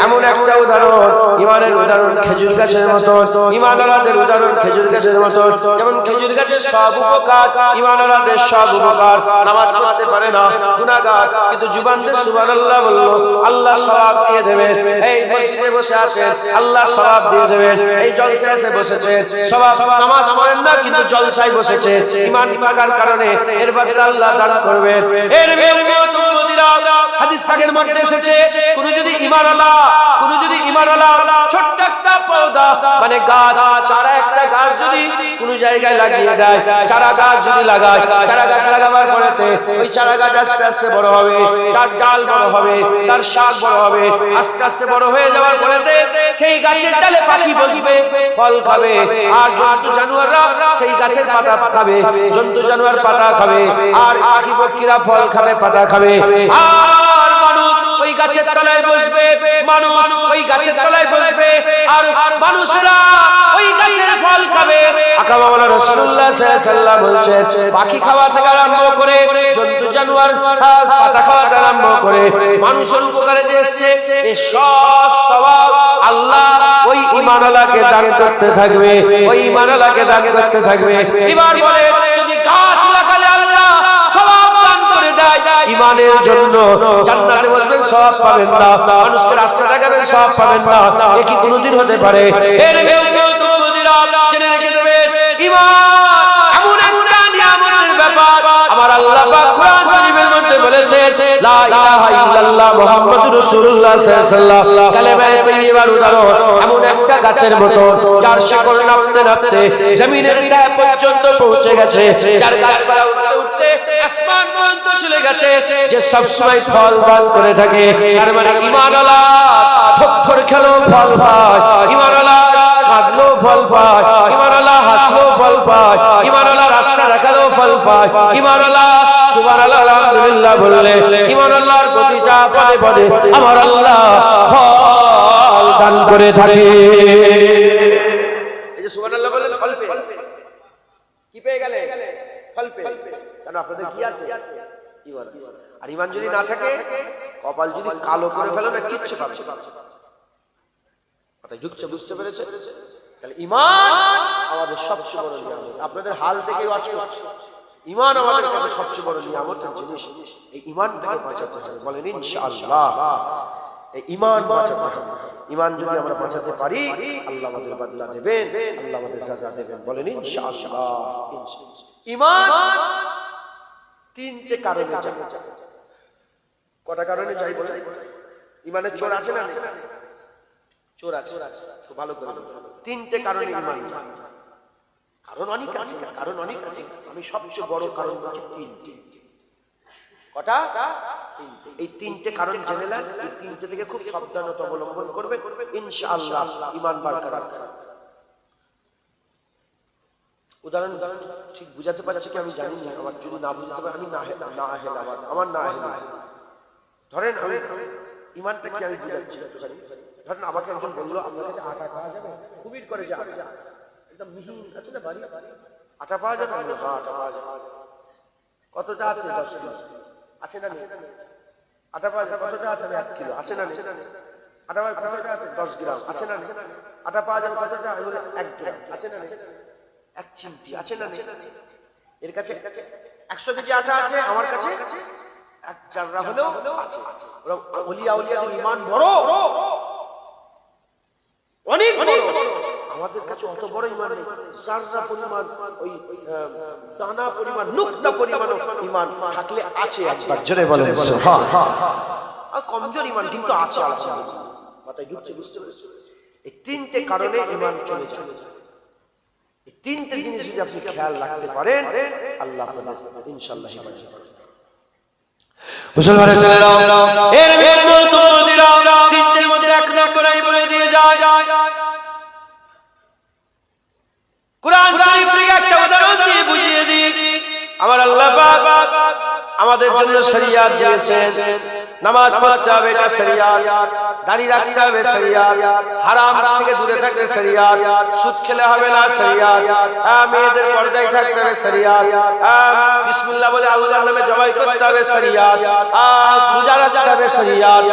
A: এমন একটা উদাহরণ, ঈমানের উদাহরণ খেজুর গাছের মতো। ঈমানওয়ালাদের উদাহরণ খেজুর গাছের মতো। যেমন খেজুর গাছের সব উপকার, ঈমানওয়ালাদের সব উপকার। নামাজ পড়তে পারে না, গুনাহগার, কিন্তু জুবান দিয়ে সুবহানাল্লাহ বলল, আল্লাহ সওয়াব দিয়ে দেবেন। এই মসজিদে বসে আছেন, আল্লাহ সওয়াব দিয়ে দেবেন। এই জলসায় এসে বসেছে, সওয়াব, নামাজ পড়েন না কিন্তু জলসায় বসেছে, ঈমান থাকার কারণে এর বদলে আল্লাহ দান করবেন। এর হাদিস পাকের মধ্যে এসেছে, কোন যদি ঈমানওয়ালা ছোট্ট একটা পৌধা মানে গাছ, চারা একটা গাছ যদি কোন জায়গায় লাগিয়ে দেয়, চারা গাছ যদি লাগায়, চারা গাছ লাগাবার পরেতে ওই চারা গাছ আস্তে আস্তে বড় হবে, তার ডাল বড় হবে, তার শাখ বড় হবে, আস্তে আস্তে বড় হয়ে যাওয়ার পরেতে সেই গাছের ডালে পাখি বসবে, ফল খাবে, আর জন্তু জানোয়াররা সেই গাছের পাতা খাবে, জন্তু জানোয়ার পাতা খাবে, আর পাখি পক্ষীরা ফল খাবে, পাতা খাবে, আর মানুষ ওই গাছের তলায় বসবে, আর মানুষরা ওই গাছের ফল খাবে। আকা মাওলানা রাসূলুল্লাহ সাল্লাল্লাহু আলাইহি ওয়াসাল্লাম বলছেন, পাখি খাওয়া থেকে আরম্ভ করে জন্তু জানোয়ার পাতা খাওয়া থেকে আরম্ভ করে মানুষের উপকারে যে এসেছে, এই সব সওয়াব আল্লাহ ওই ঈমানওয়ালাকে দান করতে থাকবে, ওই ঈমানওয়ালাকে দান করতে থাকবে। এবার বলে, যদি গাছ লাগালে আল্লাহ সওয়াব দান করে দেয়, ঈমানের জন্য জান্নাতে বসবেন, সওয়াব পাবেন না, মানুষকে রাস্তা দেখাবেন, সওয়াব পাবেন না, এ কি কোনোদিন হতে পারে? এর জেনে রেখে দেবেন, ঈমান এমন একটা নিয়ামতের ব্যাপার। আমার আল্লাহ পাক কোরআন শরীফের মধ্যে বলেছে, লা ইলাহা ইল্লাল্লাহ মুহাম্মাদুর রাসূলুল্লাহ সাল্লাল্লাহু আলাইহি ওয়াসাল্লাম কালেমায়ে তাইয়্যিবার উদাহরণ এমন একটা গাছের মতো, যার শিকড় নামতে নামতে জমিনের গায়ে পর্যন্ত পৌঁছে গেছে, যার গাছপালা উঠতে উঠতে আসমান পর্যন্ত চলে গেছে, যে সব সময় ফল দান করে থাকে। তার মানে ঈমানওয়ালা ঠোঁট খেলো ফল পায়, ঈমানওয়ালা কাঁদলো ফল পায়, ঈমানওয়ালা হাসলো ফল পায়, ঈমানওয়ালা রাস্তা দেখালো ফল পায়, ঈমানওয়ালা সুবহানাল্লাহ আলহামদুলিল্লাহ বললে ঈমানওয়ালার প্রতিটা পদে পদে আমার আল্লাহ ফল দান করে থাকে। এই যে সুবহানাল্লাহ বললেন, ফল পেয়ে কি পেয়ে গেলে? ফল পেয়ে। কেন আপনাদের কি আছে? ঈমান। আর ঈমান যদি না থাকে, কপাল যদি কালো করে ফেলো না, কিচ্ছু পাবে না। কথা বুঝতে পেরেছে? তাহলে ঈমান আমাদের সবচেয়ে বড় নিয়ামত। আপনাদের হাল থেকে ওয়াজ করছি, ঈমান আমাদের কাছে সবচেয়ে বড় নিয়ামতের জিনিস। এই ঈমানটাকে বাঁচাতে হবে, বলেন ইনশাআল্লাহ। এই ঈমান বাঁচাতে হবে। ঈমান যদি আমরা বাঁচাতে পারি আল্লাহ আমাদের বদলা দেবেন, আল্লাহ আমাদের সাজা দেবেন। বলেন ইনশাআল্লাহ। ঈমান তিনটে কারণে যায়। কটা কারণে যায় বলে? ঈমানের চোর আছে না? চোর আছে, খুব ভালো করে। তিনটে কারণে ঈমান যায়। কারণ অনেক আছে, কারণ অনেক আছে। আমি সবচেয়ে বড় কারণ হচ্ছে তিনটে। কটা? এই তিনটে কারণ জেনে নেন। এই তিনটে থেকে খুব সাবধানতা অবলম্বন করবে, ইনশাআল্লাহ ঈমান বারকরার। উদাহরণ ঠিক বুঝাতে পারছি কি আমি জানি না, আমার যদি না বুঝতে পারি আমি আমার না হেলা। ধরেন আমি ঈমানটা কি আমি বুঝাচ্ছি একটুখানি। ধরেন আমাকে একজন বললো আপনার কাছে আটা পাওয়া যাবে, কুমির করে যে আটা একদম মিহিন আছে না বাড়ি, আটা পাওয়া যাবে? হ্যাঁ আটা পাওয়া যাবে। কতটা আছে? 10 কিলো আছে না? আটা পাওয়া যাবে কতটা আছে? 1 কিলো আছে না? আটা পাওয়া কতটা আছে? 10 গ্রাম আছে না? আটা পাওয়া যাবে কতটা? 1 গ্রাম আছে না? 1 চিমটি আছে না? এর কাছে 100 কেজি আটা আছে, আমার কাছে 1 জাররা হলেও আছে। ওলিয়াদের ঈমান বড়, অনেক বড়। আমাদের কাছে অত বড় ঈমান নেই। জাররা পরিমাণ, ওই দানা পরিমাণ, নুক্তা পরিমাণ ঈমান থাকলে আছে। একবার জোরে বলেন সুবহানাল্লাহ। আর কমজোর ঈমান কিন্তু আছে আলহামদুলিল্লাহ। মাথায় ঢুকছে, বুঝতে পেরেছেন? এই তিনটে কারণে ঈমান চলে যায়। এই তিনটে জিনিস যদি আপনি খেয়াল রাখতে পারেন আল্লাহ আপনাদের ইনশাআল্লাহ হেফাজত করবেন। মুসলমানের ছেলেরা, এর মেহমানরা তিনটের মধ্যে এক নম্বরই বলে দিয়ে যায়। কুরআন শরীফ থেকে একটা উদাহরণ দিয়ে বুঝিয়ে দিই। আমার আল্লাহ পাক আমাদের জন্য শরিয়াত দিয়েছেন। নামাজ পড়তে হবে, এটা শরিয়াত। দাড়ি রাখতে হবে, শরিয়াত। হারাম থেকে দূরে থাকতে শরিয়াত। সুদ খেলে হবে না, শরিয়াত। মেয়েদের পর্দায় থাকতে হবে, শরিয়াত। বিসমিল্লাহ বলে আল্লাহর নামে জবাই করতে হবে, শরিয়াত। রোজা রাখতে হবে, শরিয়াত।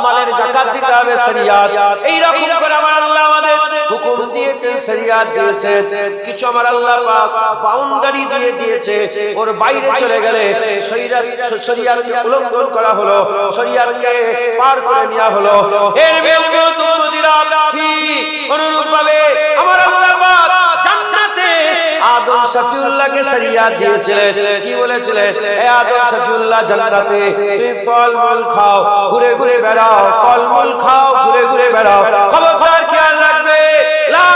A: মালের যাকাত দিতে হবে, শরিয়াত। এই রকম করে আমার আল্লাহ আমাদের হুকুম দিয়েছেন, শরিয়াত দিয়েছেন। কিছু আমার আল্লাহ পাক বাউন্ডারি দিয়ে দিয়েছে, ওর বাইরে চলে গেলে শরিয়াতকে উল্লঙ্ঘন করা হলো, শরিয়াতকে পার করে নেওয়া হলো। এর বিরুদ্ধে অনুরূপভাবে আমার আল্লাহ পাক জান্নাতে আদম শফিউল্লাহকে শরিয়াত দিয়েছিলেন। কি বলেছিলেন? হে আদম শফিউল্লাহ, জান্নাতে তুমি ফলমূল খাও, ঘুরে ঘুরে বেড়াও, ফলমূল খাও, ঘুরে ঘুরে বেড়াও। খবরদার খেয়াল রাখবে, লা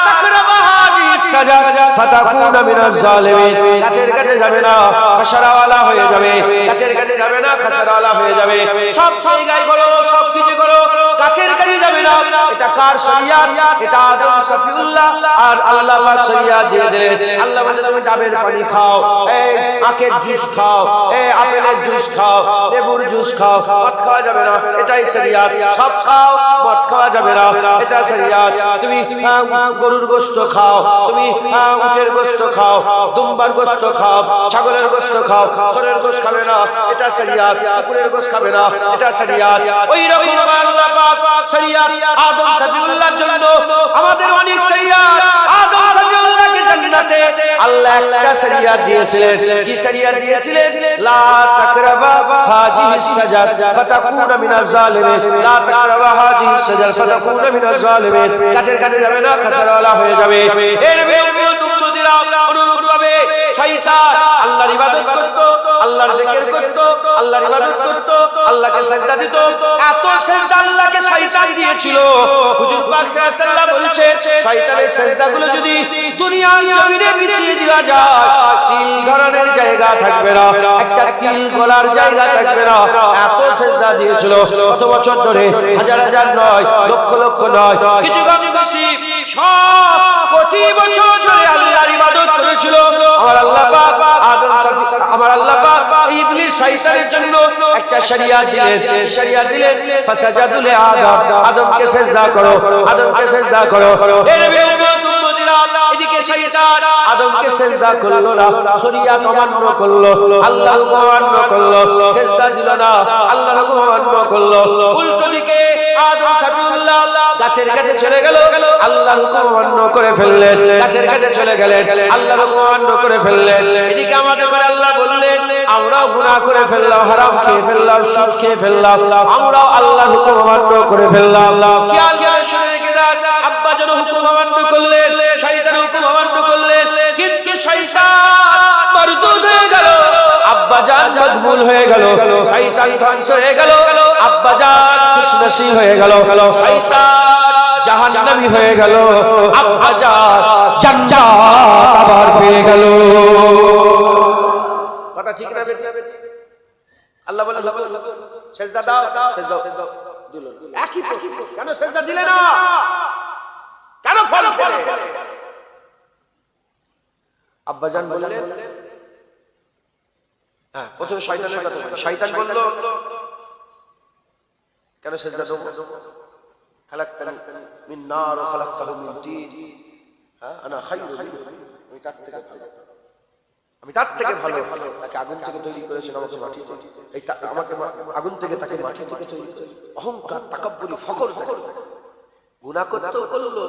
A: তাকরাবা হাদিস সাজার ফাতাকুনা মিনাজ জালিমিন। গাছের কাছে যাবে না, খাসারাওয়ালা হয়ে যাবে। গাছের কাছে যাবে না, খাসারাওয়ালা হয়ে যাবে। সব জায়গায় বলো, সব কিছু করো, গাছের কাছে যাবে না। এটা কার শরিয়াত? এটা আদম শফিউল্লাহ আর আল্লাহ পাক শরিয়াত দিয়ে দিলেন। আল্লাহ বলে তুমি ডাবের পানি খাও, এই আখের জুস খাও, এই আপেলের জুস খাও, লেবুর জুস খাও, মদ খাওয়া যাবে না, এটাই শরিয়াত। সব খাও, মদ খাওয়া যাবে না, এটা শরিয়াত। তুমি গরুর গোশত খাও, তুমি উটের গোশত খাও, দুম্বার গোশত খাও, ছাগলের গোশত খাও, ষোঁড়ের গোশত খাবে না, এটা শরিয়াত। কুকুরের গোশত খাবে না, এটা শরিয়াত। ওই রকম আল্লাহ পাক শরিয়াত আদম শফিউল্লাহর জন্য আমাদের অনেক শরিয়াত। আদম শফিউল্লাহকে জান্নাতে আল্লাহ একটা শরিয়াত দিয়েছিলেন। কি শরিয়াত দিয়েছিলেন? লা তাকরাবা হাযিহিস শাজার ফাতাকুনা মিনাজ জালিমিন। লা তাকরাবা হাযিহিস শাজার ফাতাকুনা মিনাজ জালিমিন। গাছের কাছে যাবে না, খাসারাওয়ালা হয়ে যাবে। এর বিরুদ্ধে অনুরূপভাবে শয়তান আল্লাহর ইবাদত করত, আল্লাহর জিকির করত, আল্লাহর ইবাদত করত, আল্লাহকে সিজদা দিত। এত সিজদা আল্লাহকে শয়তান দিয়েছিল, হুজুর পাক সাল্লাল্লাহু আলাইহি ওয়াসাল্লাম বলেছে শয়তানের সিজদাগুলো যদি দুনিয়ার জমিনে বিছিয়ে দেওয়া যায়, তিল ধরনের জায়গা থাকবে না, একটা তিল গলার জায়গা থাকবে না। এত সিজদা দিয়েছিল। কত বছর ধরে? হাজার হাজার নয়, লক্ষ লক্ষ নয়, কিছু কিছু বেশি, 6 কোটি বছর ধরে আল্লাহর ইবাদত করেছিল। আমার আল্লাহ পাক আমার আল্লাহ পাক ইবলিস শয়তানের জন্য একটা শরিয়াত দিলেন। শরিয়াত দিলেন ফাসাজাদু লি আদম, আদমকে সিজদা করো, আদমকে সিজদা করো। এদিকে শয়তান আদমকে সিজদা করলো না, শরিয়াত অমান্য করলো, আল্লাহর অমান্য করলো, সিজদা দিল না, আল্লাহর অমান্য করলো। উল্টো দিকে আদম শফিউল্লাহ গাছের কাছে চলে গেল, আল্লাহর হুকুম অমান্য করে ফেললেন। গাছের কাছে চলে গেলেন, আল্লাহর হুকুম অমান্য করে ফেললেন। এদিকে আমাদের করে আল্লাহ বললেন আমরাও গুনাহ করে ফেললাম, হারাম খেয়ে ফেললাম, সুদ খেয়ে ফেললাম, আমরাও আল্লাহর হুকুম অমান্য করে ফেললাম। খেয়াল করে শুনে রেখে দেন, আব্বা যেন হুকুম অমান্য করলেন, শয়তানের হুকুম অমান্য করলেন, কিন্তু শয়তান মরদুদ হয়ে গেল, আব্বা জান মকবুল হয়ে গেল, শয়তান ধ্বংস হয়ে গেল, আব্বা জান খুশনসিব হয়ে গেল, শয়তান জাহান্নামী হয়ে গেল, আব্বা জান জান্নাত আবার পেয়ে গেল। কথা ঠিক না? আল্লাহ বলে সেজদা দাও, সেজদা দিল, একই প্রশ্ন, কেন সেজদা দিলে না, কেন ফল খেলে? আব্বাজান বললেন, হ্যাঁ প্রথমে শয়তানের কথা, শয়তান বলল কেন সেজদা দেব, খালাকতানি মিন নার ওয়া খালাকতাহু মিন তিন, হ্যাঁ আনা খায়রুম মিনহু, আমি তার থেকে ভালো, তাকে আগুন থেকে তৈরি করেছেন, আমাকে মাটি থেকে, এই আমাকে আগুন থেকে, তাকে মাটি থেকে তৈরি করে। অহংকার, তাকাব্বুরি, ফখর, গুনাহ করতে করলো,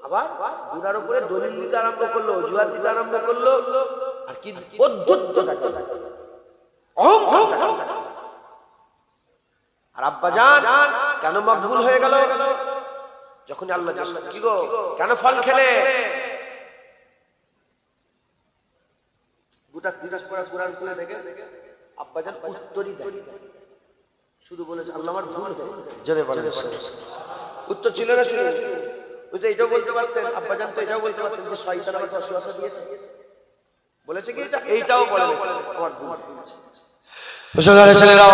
A: আবার গুনার উপরে দলিল দিতে আরম্ভ করলো, অজুহাত দিতে আরম্ভ করলো, আর কি অদ্ভুত অহংকার। আর আব্বাজান কেন মকবুল হয়ে গেল? যখন আল্লাহ কি গো কেন ফল খেলে? গোটা 30 পারা কোরআন খুলে দেখে আব্বাজান উত্তরই দেয়, শুধু বলেছে আল্লাহ আমার ভুল হয়েছে, জেনে বলেন উত্তর ছিল না, ছিল বুঝে এটাও বলতে পারতেন, আব্বাজান তো এটাও বলতে পারতেন যে শয়তান আমাকে ওয়াসওয়াসা দিয়েছে, বলেছে কি এটা, এইটাও বলে আমার ভুল হয়েছে। মুসলমানের ছেলেরা,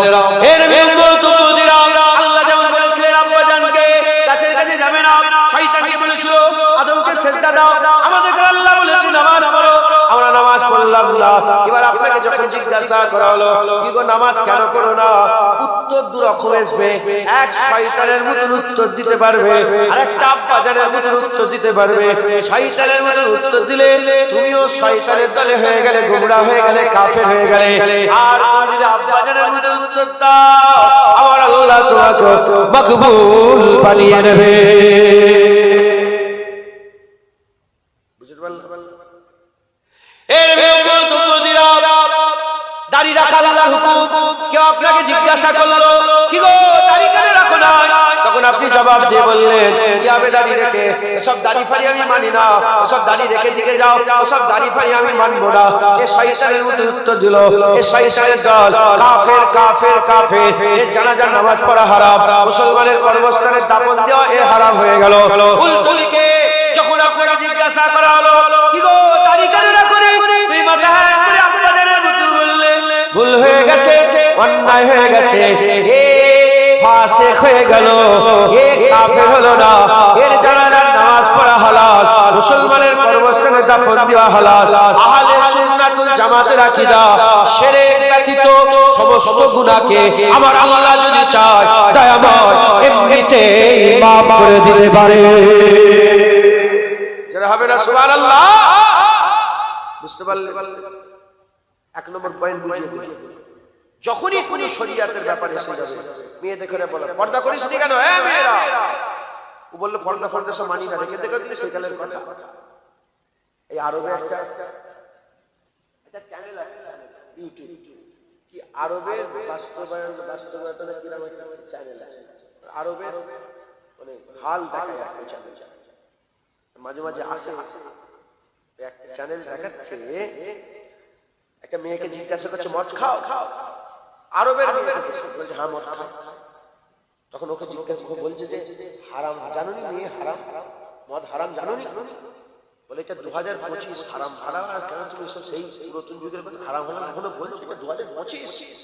A: এর মেম্বরত বুদিরা, আল্লাহ যেমন বলেছিলেন আব্বাজানকে গাছের কাছে যাবে না, শয়তানকে বলেছিল আদমকে সিজদা দাও, আমাদেরকে আল্লাহ বলেছেন নামাজ পড়ো, আমরা নামাজ পড়লাম না। এবার আপনাকে যখন জিজ্ঞাসা করা হলো কি গো নামাজ কেন পড়ো না, উত্তর দু রকম আসবে, এক শয়তানের মতন উত্তর দিতে পারবে, আর একটা আব্বাজানের মতন উত্তর দিতে পারবে। শয়তানের মতন উত্তর দিলে তুমিও শয়তানের দলে হয়ে গেলে, গোমরা হয়ে গেলে, কাফের হয়ে গেলে, আর যদি আব্বাজানের মতন উত্তর দাও আমার আল্লাহ তোমাকে মকবুল বানিয়ে নেবে। বুঝতে পারলেন? এর মেম্বর তুমদিরা, দাড়ি রাখা আল্লাহর হুকুম। কেউ আপনাকে জিজ্ঞাসা করলো কি গো দাড়ি কেন রাখো না, তখন আপনি জবাব দিয়ে বললেন কি হবে দাড়ি রেখে, এসব দাড়ি ফাড়ি আমি মানি না, এসব দাড়ি রেখে দিকে যাও, এসব দাড়ি ফাড়ি আমি মানবো না। এ শয়তানের মতো উত্তর দিল, এ শয়তানের দল, কাফের কাফের কাফের, এর জানাজার নামাজ পড়া হারাম, মুসলমানের কর্মস্থানে দাপন দেওয়া এ হারাম হয়ে গেল। উল্টোদিকে যখন আপনাকে জিজ্ঞাসা করা হলো কি গো দাড়ি কেন রাখো না, তুই মাথা হাত করে আব্বাজানের মতো বললে ভুল হয়ে গেছে, অন্যায় হয়ে গেছে, এ ফাসিক হয়ে গেল, এ কাফের হলো না, এর জানাজার নামাজ পড়া হালাল, মুসলমানের কর্মস্থানে দাফন দেওয়া হালাল। আহলে সুন্নাতুল জামাতের আকীদা শিরক ব্যতীত সমস্ত গুনাহকে আমার আল্লাহ যদি চায় দয়াময় এমনিতেই মাফ করে দিতে পারে। যারা হবে না সুবহানাল্লাহ। বুঝতে পারলে? এক নম্বর পয়েন্ট বুঝিয়ে দিই, যখনই কোনো শরীয়তের ব্যাপারে এসে যাবে মেয়ে দেখে বলে পর্দা করিস নি কেন, হ্যাঁ মেয়েরা, ও বললো পর্দা পর্দা সব মানি না, রেখে দেখো কিন্তু সেকালের কথা। এই আরবে একটা চ্যানেল আছে ইউটিউব, কি আরবের বাস্তবায়নের কিরকম একটা চ্যানেল আছে, আরবের মানে হাল দেখায় একটা চ্যানেল, মাঝে মাঝে আসে একটা চ্যানেল দেখাচ্ছে, একটা মেয়েকে জিজ্ঞাসা করছে মদ খাও, আরবের মেয়ে বলছে হ্যাঁ মদ খাও, তখন ওকে জিজ্ঞাসা বলছে যে হারাম জানোনি মেয়ে, হারাম মদ হারাম জানোনি, বলে এটা 2025 হারাম, হারাম আর কেন তুমি এসব সেই পুরাতন যুগের কথা হারাম হলো এখনো বলছো, এটা 2025।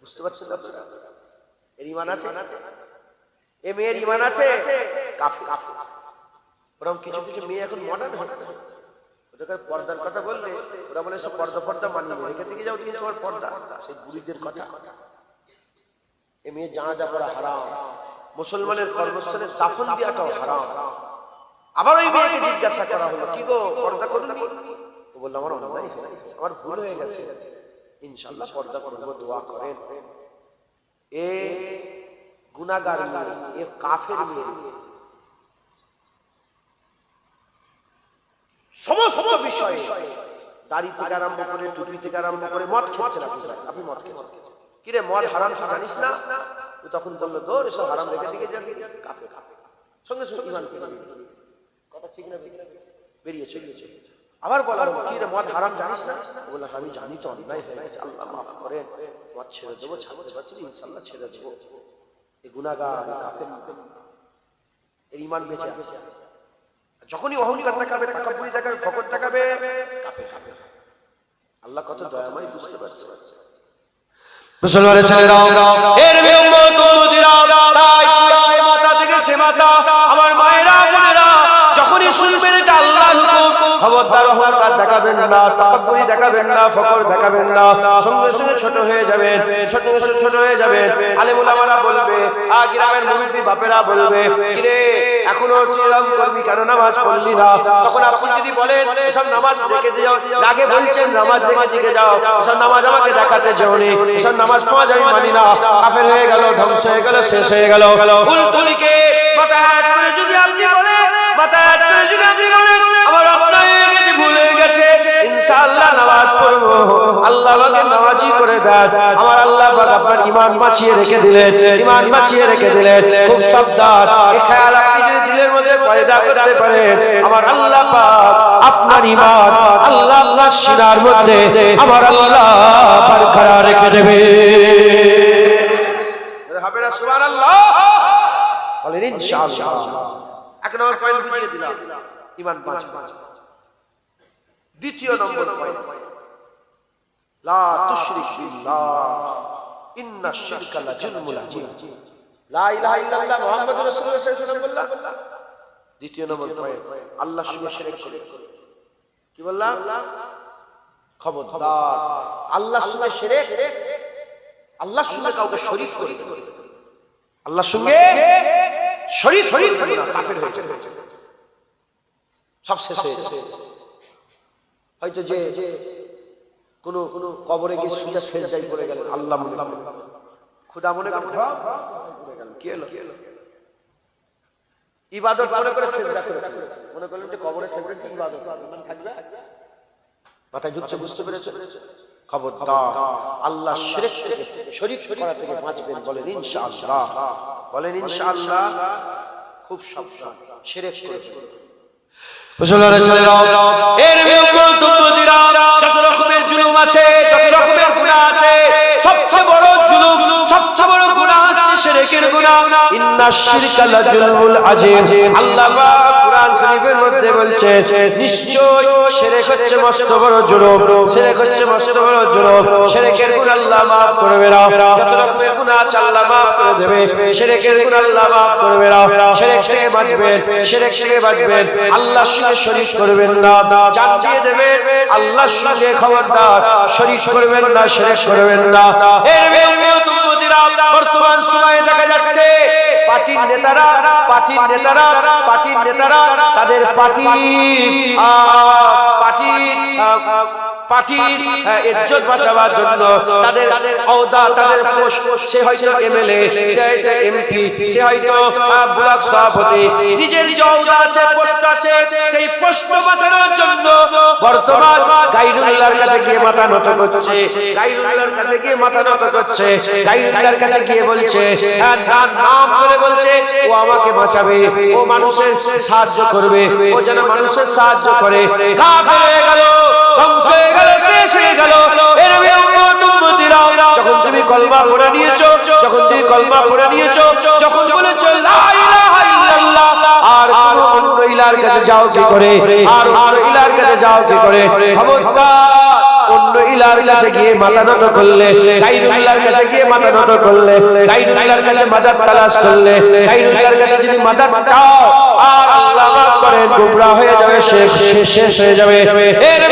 A: বুঝতে পারছেন আপনারা? এর ঈমান আছে, এ মেয়ের ঈমান আছে, কাফের। ওরকম কিছু কিছু মেয়ে এখন মডার্ন হচ্ছে, ওদের পর্দার কথা বললে ওরা বলে সব পর্দা পর্দা মানিয়ে রেখে দিকে যাও, তুমি তোমার পর্দা, সেই বুড়িদের কথা। এ মেয়ে জানাজা পড়া হারাম, মুসলমানের কর্মস্থলে দাফন দেওয়াটাও হারাম। আবার ওই মেয়েকে জিজ্ঞাসা করা হলো কি গো পর্দা করুনি, ও বললো আমার অন্যায় হয়ে গেছে, আমার ভুল হয়ে গেছে, ইনশাআল্লাহ পর্দা করবো, দোয়া করেন। এ গুনাহগার মেয়ে, এ কাফের মেয়ে, সমস্ত বিষয়ে দাড়ি থেকে আরম্ভ করে টুপি থেকে আরম্ভ করে মদ খেয়েছেন আপনি মদ খেয়েছেন, কিরে মদ হারাম তুই জানিস না? ও তখন বললো দৌড় এসব হারাম রেখে দিকে যান, কাফের সঙ্গে সঙ্গে ইমান কথা ঠিক না বেরিয়েছে। আবার বলা কি রে মদ হারাম জানিস না? বললাম আমি জানি তো অন্যায় হয়ে গেছে, আল্লাহ মাফ করেন, মদ ছেড়ে দেবো, ছাড়তে পারছি ইনশাল্লাহ ছেড়ে দেবো। এই গুনাহগার কাফের এর ঈমান বেঁচে আছে। যখনই অহংকার দেখাবে, তাকাব্বুরি দেখাবে, ফকর দেখাবে, কাফের। আল্লাহ কত দয়াময় বুঝতে পারছে। মুসলমানের ছেলেরা এর উম্মত উম্মতিরা, তাই মাথা থেকে সে মাথা আমার মায়েরা বোনেরা যখনই শুনবেন এটা আল্লাহর হুকুম, খবরদার অহংকার দেখাবেন না, তাকাব্বুরি দেখাবেন না, ফকর দেখাবেন না, সঙ্গে সঙ্গে ছোট হয়ে যাবেন, ছোট হয়ে যাবেন। আলেম ওলামারা বলবে, গ্রামের মুরব্বি বাপেরা বলবে, কিরে এখনো এরকম করবি কেন, নামাজ পড়লি না? তখন আপনি যদি বলেন এসব নামাজ রেখে দিও, আগে বলছেন নামাজ রেখে দিকে যাও, এসব নামাজ আমাকে দেখাতে যাওনি, এসব নামাজ পাওয়া যায় মানি না, কাফের হয়ে গেল, ধ্বংস হয়ে গেল, শেষ হয়ে গেল। উল্টুলিকে মাথায় হাত করে যদি আপনি বলেন, মাথায় হাত করে যদি আপনি বলেন আমার অন্যায় হয়ে গেছে, ভুল হয়ে গেছে, ইনশাআল্লাহ নামাজ পড়বো, আল্লাহ আমাকে নামাজি করে দেন, আমার আল্লাহ পাক আপনার ঈমান বাঁচিয়ে রেখে দিলেন, ঈমান বাঁচিয়ে রেখে দিলেন। খুব সাবধান, এই খেয়াল আপনি যদি দিলের মধ্যে পয়দা করতে পারেন, আমার আল্লাহ পাক আপনার ঈমান আল্লাহ সিনার মধ্যে আমার আল্লাহ বরকরার রেখে দেবে। হবে না সুবহানাল্লাহ? বলেন ইনশাআল্লাহ। এক নম্বর পয়েন্ট বুঝিয়ে দিলাম, ঈমান বাঁচবে। দ্বিতীয় নম্বর পয়েন্ট, লা তুশরিক বিল্লাহ ইন্নাশ শিরকা লাযুলমুন আযীম। লা ইলাহা ইল্লাল্লাহ মুহাম্মাদুর রাসূলুল্লাহ সাল্লাল্লাহু আলাইহি ওয়াসাল্লাম বললাম। দ্বিতীয় নম্বর পয়েন্ট, আল্লাহর সঙ্গে শিরক করে। কি বললাম? খবরদার আল্লাহর সঙ্গে শিরক, আল্লাহর সঙ্গে কাউকে শরীক করে, আল্লাহর সঙ্গে শরীক করবে না, কাফের হয়ে যাবে, সব শেষ হয়ে যাবে। হয়তো যে কোন কবরে গিয়ে সুজা সেজদায় পড়ে গেলেন, আল্লাহ খুদা মনে করে কি হলো, ইবাদত মনে করে সেজদা করেছে, মনে করলেন যে কবরে সেজদা ইবাদত, ঈমান থাকবে? মাথায় ঢুকছে, বুঝতে পেরেছে? খবরদার আল্লাহ শিরক থেকে, শরীক করা থেকে বাঁচবেন। বলেন ইনশাআল্লাহ, বলেন ইনশাআল্লাহ। খুব সাবধান, শিরক করবেন। মুসলমানের ছেলেরা, এর উম্মত উম্মতিরা, যত রকমের জুলুম আছে, যত রকমের গুনাহ আছে, সবচেয়ে বড় জুলুম, সবচেয়ে বড় গুনাহ হচ্ছে শিরকের গুনাহ। ইন্নাশ শিরকা লাযুলমুন আযীম। আল্লাহ পাক কুরআন শরীফের মধ্যে বলছে, নিশ্চয় শিরক হচ্ছে মস্ত বড় জুলুম, শিরক হচ্ছে মস্ত বড় জুলুম। শিরকের গুনাহ আল্লাহ maaf করবে না, যত রকমের গুনাহ আছে আল্লাহ maaf করে দেবে। শিরকের গুনাহ আল্লাহ maaf করবে না। শিরক থেকে বাঁচবেন, শিরক থেকে বাঁচবেন, আল্লাহর সঙ্গে শরীক করবেন না, জান দিয়ে দেবেন আল্লাহর সঙ্গে, খবরদার শরীক করবেন না, শিরক করবেন না। এর উম্মত উম্মতিরা, বর্তমান সময়ে দেখা যাচ্ছে পার্টির নেতারা তাদের পার্টির ইজ্জত বাঁচাবার জন্য তাদের ওহদা, তাদের পোস্ট, সে হয়তো এমএলএ, সে হয়তো এমপি, সে হয়তো ব্লক সভাপতি, নিজের যে ওহদা আছে, পোস্ট আছে, সেই পোস্ট বাঁচানোর জন্য বর্তমান গাইরুল্লাহর কাছে গিয়ে মাথা নত করছে, গাইরুল্লাহর কাছে গিয়ে মাথা নত করছে, গাইরুল্লাহর কাছে গিয়ে বলছে, নাম করে বলছে ও আমাকে বাঁচাবে, ও মানুষের সাহায্য করবে, ও যেন মানুষের সাহায্য করে। কাফের হয়ে গেল, ধ্বংস হয়ে গেল, শেষ হয়ে গেল। যখন তুমি কলমা পড়ে নিয়েছো, যখন তুমি কলমা পড়ে নিয়েছো, যখন বলেছো লা ইলাহা ইল্লাল্লাহ, আর কোন অন্য ইলার কাছে যাও কি করে, আর অন্য ইলার কাছে যাও কি করে? খবরদার অন্য ইলার কাছে গিয়ে মাথা নত করলে, গায়রুল্লাহর কাছে গিয়ে মাথা নত করলে, গায়রুল্লাহর কাছে মাদাদ তালাশ করলে, গায়রুল্লাহর কাছে যদি মাদাদ চাও, আর আল্লাহ মাফ করেন, গোমরাহ হয়ে যাবে, শেষ হয়ে যাবে। এর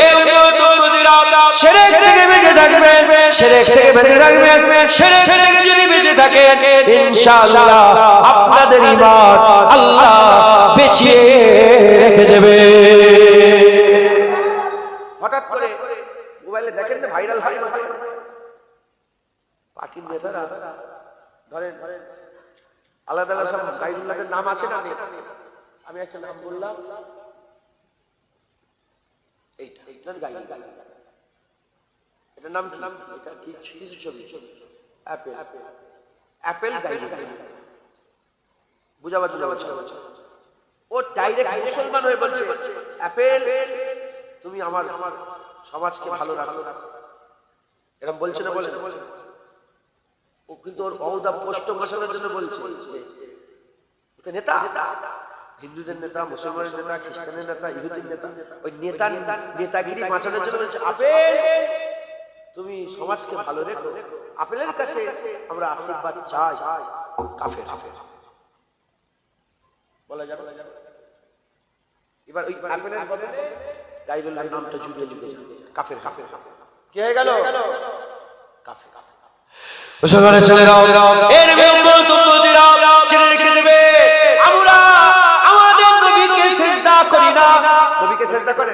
A: শিরক থেকে বেঁচে থাকবেন, শিরক থেকে বেঁচে থাকবেন, শিরক থেকে যদি বেঁচে থাকেন, ইনশাআল্লাহ আপনাদের ঈমান আল্লাহ বাঁচিয়ে রেখে দেবে। হঠাৎ করে মোবাইলে দেখেন না, ভাইরাল হয় পার্টির নেতারা, ধরেন আলাদা আলাদা সব গাইরুল্লাহর নাম আছে না, আমি একটা নাম বললাম, এইটা গাইরুল্লাহ, এটার নাম এটা কি ছবি? অ্যাপেল। অ্যাপেল বুঝাবার ও ডাইরেক্ট মুসলমান হয়ে বলছে অ্যাপেল তুমি আমার সমাজকে ভালো রাখো, এরকম বলছে না? বলে ও কিন্তু ওর অউদা পোস্ট বসানোর জন্য বলছে যে নেতা, হিন্দুদের নেতা, মুসলমানের নেতা, খ্রিস্টানের নেতা, ইহুদির নেতা, ওই নেতাগিরি বাঁচানোর জন্য বলছে আপেল তুমি সমাজকে ভালো রেখো, আপেলের কাছে আমরা আশীর্বাদ চাই। কাফের বলা যাবে। এবার ওই আপেলের বদলে গাইবুল্লাহর নামটা জুড়ে লিখে কাফের। কি হয়ে গেল? কাফের। মুসলমানের ছেলেরা এর বিরুদ্ধে জেনে রেখে দেবে, আমরা আমাদের নবীকে সিজদা করি না। নবীকে সিজদা করে?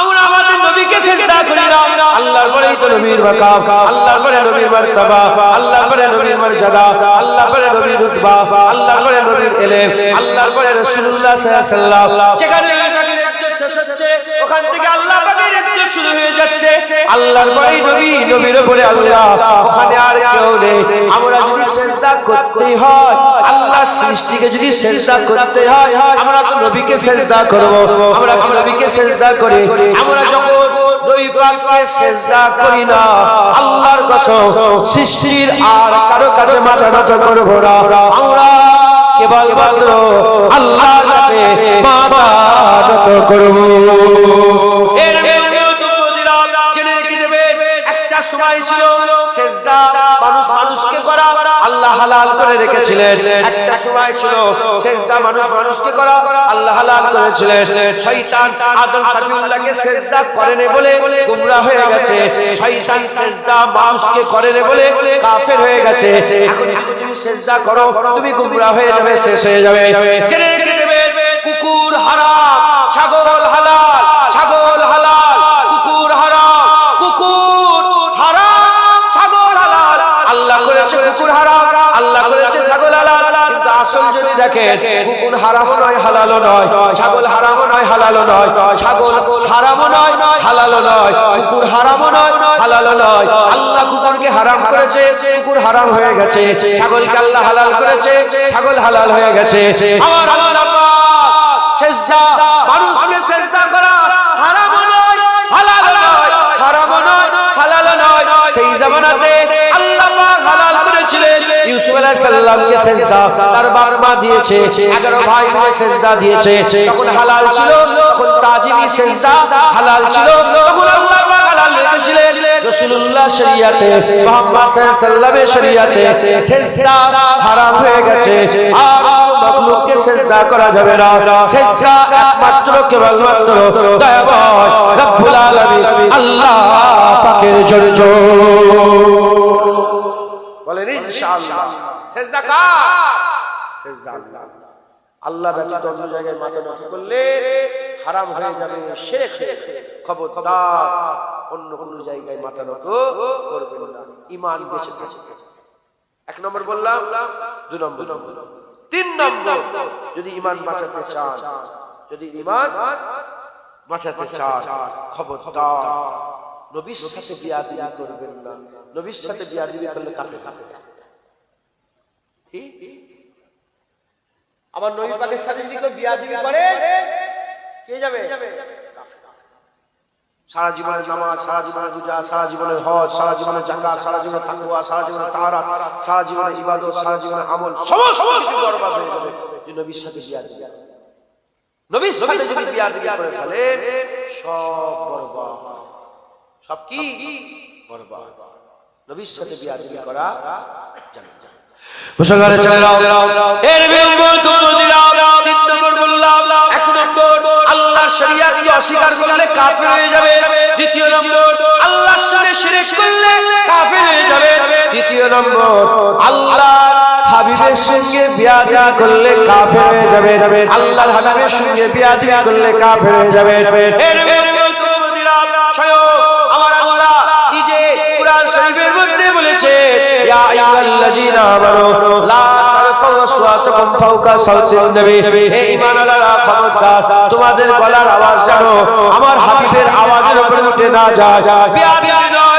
A: আমরা আমাদের নবীকে সিজদা করি না। আল্লাহর পরেই তো নবীর মাকাম, আল্লাহর পরে নবীর মারতাবা, আল্লাহর পরে নবীর মর্যাদা, আল্লাহর পরে নবীর রুতবা, আল্লাহর পরে নবীর ইলম, আল্লাহর পরে রাসূলুল্লাহ সাল্লাল্লাহু আলাইহি ওয়াসাল্লাম। যেখানে নবীর রাজ্য শেষ হচ্ছে ওখান থেকে আল্লাহ পাকের রাজ্য শুরু হয়ে যাচ্ছে। আল্লাহর পরেই নবী, নবীর উপরে আল্লাহ, ওখানে আর কেউ নেই। আমরা যদি সিজদা করতে হয়, আল্লাহর সৃষ্টিকে যদি সিজদা করতে হয়, আমরা তো নবীকে সিজদা করব। আমরা কি নবীকে সিজদা করি? আমরা যখন দুই পাককে সিজদা করি না, আল্লাহর কসম সৃষ্টির আর কারো কাছে মাথা নত করব না। আমরা কেবলমাত্র আল্লাহর কাছে মাথা নত করব। এর জেনে রেখে দেবে, একটা সময় ছিল সিজদা মানুষকে করা আল্লাহ হালাল করে রেখেছিলেন। একটা সময় ছিল সিজদা মানুষকে করা আল্লাহ হালাল করেছিলেন। শয়তান আদম সফিউল্লাহকে সিজদা করেনি বলে গোমরাহ হয়ে গেছে। শয়তান সিজদা মানুষকে করেনি বলে কাফের হয়ে গেছে। এখন তুমি সিজদা করো, তুমি গোমরাহ হয়ে যাবে, শেষ হয়ে যাবে। জেনে রেখে দেবে, কুকুর হারাম, ছাগল হালাল, ছাগল হালাল, কুকুর হারাম, কুকুর হারাম, ছাগল হালাল। আল্লাহ করেছে কুকুর হারাম, আল্লাহ করেছে ছাগল হালাল। কিন্তু আসল যদি দেখেন, কুকুর হারামও নয়, হালালও নয়, ছাগল হারামও নয়, হালালও নয়, ছাগল হারামও নয়, হালালও নয়, কুকুর হারামও নয়, হালালও নয়। আল্লাহ কুকুরকে হারাম করেছে, কুকুর হারাম হয়ে গেছে। ছাগলকে আল্লাহ হালাল করেছে, ছাগল হালাল হয়ে গেছে। আমার আল্লাহ পাক সিজদা মানুষকে সিজদা করা হারামও নয়, হালালও নয়, হারামও নয়, হালালও নয়। সেই জামানাতে আল্লাহ পাক হালাল করেছিলেন। ইউসুফ আলাইহিস সালামকে সিজদা তার বাপ মা দিয়েছে, 11 ভাই মিলে সিজদা দিয়েছে। তখন হালাল ছিল, তখন তাজিমি সিজদা হালাল ছিল, তখন আল্লাহ পাক হালাল রেখেছিলেন। রাসূলুল্লাহ শরীয়তে, মুহাম্মদ সাল্লাল্লাহু আলাইহি ওয়াসাল্লামের শরীয়তে সিজদা হারাম হয়ে গেছে। আর মাখলুককে সিজদা করা যাবে না। সিজদা একমাত্র কেবলমাত্র দয়াময় রব্বুল আলামিন আল্লাহ পাকের জন্য। বলেন ইনশাআল্লাহ। সিজদা কার? সিজদা আল্লাহ। আল্লাহ ব্যতীত অন্য জায়গায় মাথা নত করলে হারাম হয়ে যাবে, শিরক। খবরদার অন্য কোন জায়গায় মাথা নত করবেন না। ঈমান বেঁচে গেছে। 1 নম্বর বললাম, 2 নম্বর, 3 নম্বর, যদি ঈমান বাঁচাতে চান, যদি ঈমান বাঁচাতে চান, খবরদার নবীর সাথে বিয়াদবি করবেন না। নবীর সাথে বিয়াদবি করলে কাফের। আমার নবী পাকের সাথে যদি কেউ বিয়াদবি করে, কে যাবে? সারা জীবনের নামাজ, সারা জীবনের রোজা, সারা জীবনের হজ, সারা জীবনের যাকাত, সারা জীবনের তাকওয়া, সারা জীবনের তাহারাত, সারা জীবনের ইবাদত, সারা জীবনের আমল সমস্ত কিছু বরবাদ হয়ে যাবে যে নবীর সাথে বিয়াদবি। নবীর সাথে যদি বিয়াদবি করে ফেলে, সব বরবাদ। সব কি বরবাদ। নবীর সাথে বিয়াদবি করা যাবে না। মুসলমানের ছেলেরা এর বিরুদ্ধে তিন নম্বর বললাম। 1 নম্বর, আল্লাহর শরীয়তকে অস্বীকার করলে কাফের হয়ে যাবে। 2 নম্বর, আল্লাহর সাথে শিরক করলে কাফের হয়ে যাবে। 3 নম্বর, আল্লাহর হাবিবের সঙ্গে বিয়াদবি করলে কাফের হয়ে যাবে। আল্লাহর হাবিবের সঙ্গে বিয়াদবি করলে কাফের হয়ে যাবে। এর বিরুদ্ধে স্বয়ং আমার আল্লাহ নিজে কুরআন শরীফের মধ্যে বলেছে, ইয়া আইয়ুহাল্লাযীনা আমানু লা তারফাউ আসওয়াতাকুম ফাওকা সাওতিন নবী। হে ঈমানওয়ালারা, খবরদার তোমাদের গলার আওয়াজ যেন আমার হাবিবের আওয়াজের উপরে উঠে না যায়। বিয়াদবি নয়,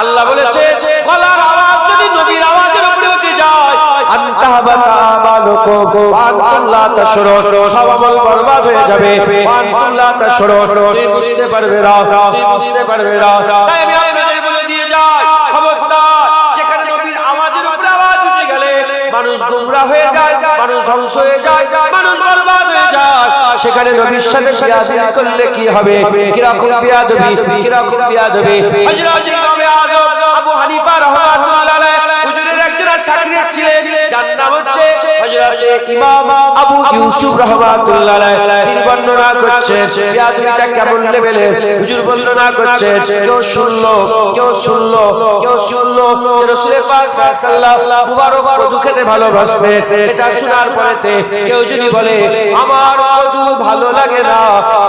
A: আল্লাহ বলেছে গলার আওয়াজ যদি নবীর আওয়াজের উপরে উঠে যায় আনতাহাবাতা আমালুকুম ওয়া আনতুম লা তাশউরুন, সব আমল বরবাদ হয়ে যাবে। ওয়া আনতুম লা তাশউরুন, তুই বুঝতে পারবে না, তুই বুঝতে পারবে না। তাই আমি আপনাদের বলে দিয়ে যাই, খবরদার, যেখানে নবীর আওয়াজের উপরে আওয়াজ উঠে গেলে মানুষ গোমরাহ হয়ে যায়, মানুষ ধ্বংস হয়ে যায়, মানুষ বরবাদ হয়ে যায়। সেখানে নবীর সাথে বিয়াদবি করলে কি হবে? কিরকম বিয়াদবি, কিরকম বিয়াদবি। হযরত ইমাম আযম আবু হানিফা রাহমাতুল্লাহ আলাইহি হুজুরের একজন ছাত্র ছিলেন, যার নাম হচ্ছে হযরত ইমাম আবু ইউসুফ রাহমাতুল্লাহ আলাইহি। তিনি বর্ণনা করছেন বিয়াদবিটা কেমন লেভেলের। হুজুর বর্ণনা করছেন, কেউ শুনলো, কেউ শুনলো, কেউ শুনলো যে রাসূল পাক সাল্লাল্লাহু আলাইহি ওয়াসাল্লাম মুবারক কদু খেতে ভালোবাসতেন। এটা শোনার পরেতে কেউ যদি বলে আমার কদু ভালো লাগে না,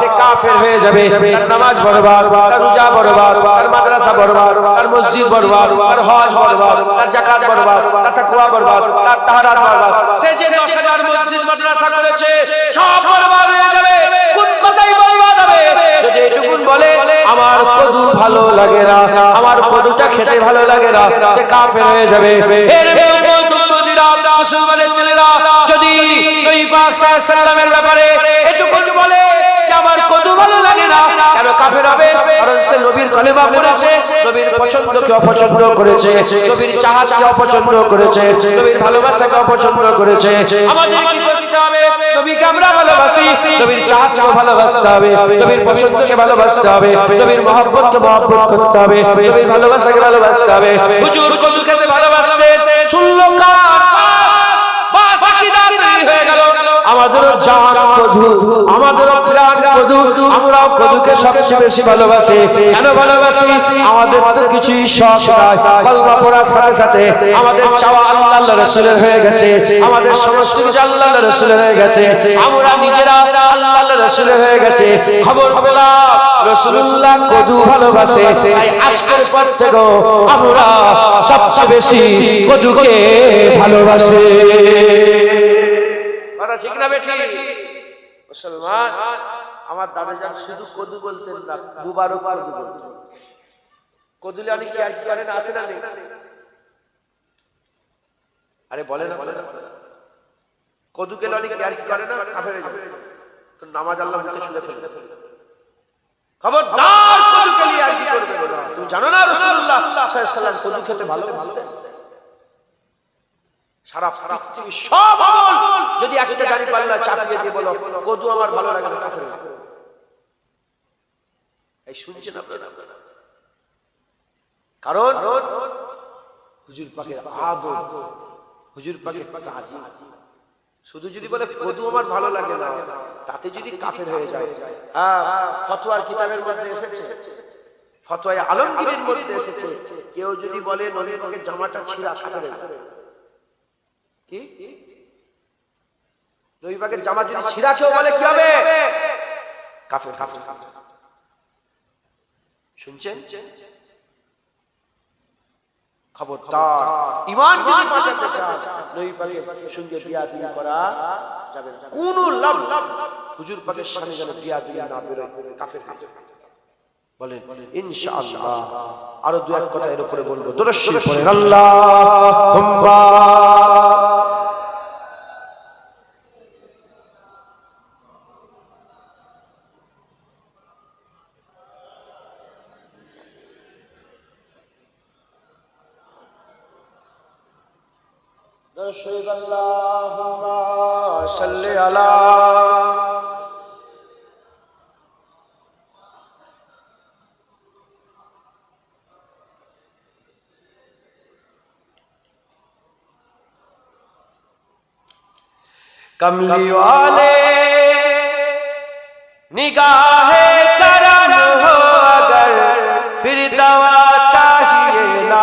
A: সে কাফের হয়ে যাবে। তার নামাজ বরবাদ, তার রোজা বরবাদ, তার মাদ্রাসা বরবাদ, তার মসজিদ বরবাদ, তার হজ বরবাদ, তার যাকাত বরবাদ, তার তাকওয়া বরবাদ, তার তাহারাত বরবাদ। সে যে 10,000 মসজিদ মাদ্রাসা করেছে সব বরবাদ হয়ে যাবে। কোন কথাই বরবাদ হবে যদি এটুকুন বলে আমার কদু ভালো লাগে না, আমার কদুটা খেতে ভালো লাগে না, সে কাফের হয়ে যাবে। এর মুসলমানের ছেলেরা যদি নবী পাক সাল্লাল্লাহু আলাইহি ওয়াসাল্লামের ব্যাপারে এটুকুন বলে যে আমার কদু ভালো লাগে না, কেন কাফের হবে? কারণ সে নবীর কলেমা পড়েছে, নবীর পছন্দকে অপছন্দ করেছে, নবীর চাহতকে অপছন্দ করেছে, নবীর ভালোবাসাকে অপছন্দ করেছে। আমাদের কি করতে হবে? নবীকে আমরা ভালোবাসি, নবীর চাহতকে ভালোবাসতে হবে, নবীর পছন্দকে ভালোবাসতে হবে, নবীর মহব্বতকে মহব্বত করতে হবে, নবীর ভালোবাসাকে ভালোবাসতে হবে। হুজুর কদু খেতে ভালোবাসতেন, শুনলো কান, বাস আকীদা তৈরি হয়ে গেল। আমাদেরও জান কদু, আমাদেরও প্রাণ কদু, আমরাও কদুকে সবচেয়ে বেশি ভালোবাসি। কেন ভালোবাসি? আমাদের তো কিছুই শখ নাই। কলমা পড়ার সাথে সাথে আমাদের চাওয়া আল্লাহর রাসূলের হয়ে গেছে, আমাদের সমস্ত কিছু আল্লাহর রাসূলের হয়ে গেছে, আমরা নিজেরা আল্লাহর রাসূলের হয়ে গেছে। খবর পেলাম রাসূলুল্লাহ কদু ভালোবাসে, তাই আজকের পর থেকে আমরা সবচেয়ে বেশি কদুকে ভালোবাসি। ঠিক না বেঠি? মুসলমান, আমার দাদাজান শুধু কদু বলতেন না, মুবারক কদু বলতেন। কদুলে অনেক কি আর কি করেন, আছে না নেই? আরে বলে না, বলে না, কদুকে অনেক কি আর কি করে না, কাফের হয়ে যাবে। তো নামাজ আল্লাহ মুখে শুনে ফেলবে। খবরদার, কদুকে নিয়ে আর কি করবে না। তুমি জানো না রাসূলুল্লাহ সাল্লাল্লাহু আলাইহি ওয়াসাল্লাম কদু খেতে ভালোবাসতেন? সারা পৃথিবী সব আমল যদি একটা জানি পাল্লা চাপিয়ে দিয়ে বলো কদু আমার ভালো লাগে না, কাফের। এই শুনছেন আপনারা? কারণ হুজুর পাকের আদব, হুজুর পাকের তাজিম। শুধু যদি বলে কদু আমার ভালো লাগে না, তাতে যদি কাফের হয়ে যায়। ফতোয়ার কিতাবের মধ্যে এসেছে, ফতোয়ায়ে আলমগীরের মধ্যে এসেছে, কেউ যদি বলে নবীর পাকের জামাটা ছিঁড়া, কাফের হয়ে যাবে। কি নবী পাকের জামা যদি ছিঁড়া কেউ বলে কি হবে? কাফের, কাফের। শুনছেন? খবরদার, ঈমান যদি বাঁচাতে চান নবী পাকের সঙ্গে বিয়াদবি করা যাবে না। কোন লফজ হুজুর পাকের সামনে যেন বিয়াদবি না বেরোয়, কাফের, কাফের। বলেন ইনশাআল্লাহ। আরো দু এক কথা এর উপরে বলবো। দরুদ শরীফ পড়েন, আল্লাহুম্মা দরুদ আল্লাহুম্মা সাল্লি আলা कमली वाले निगाहे करम हो अगर, फिर दवा चाहिए ना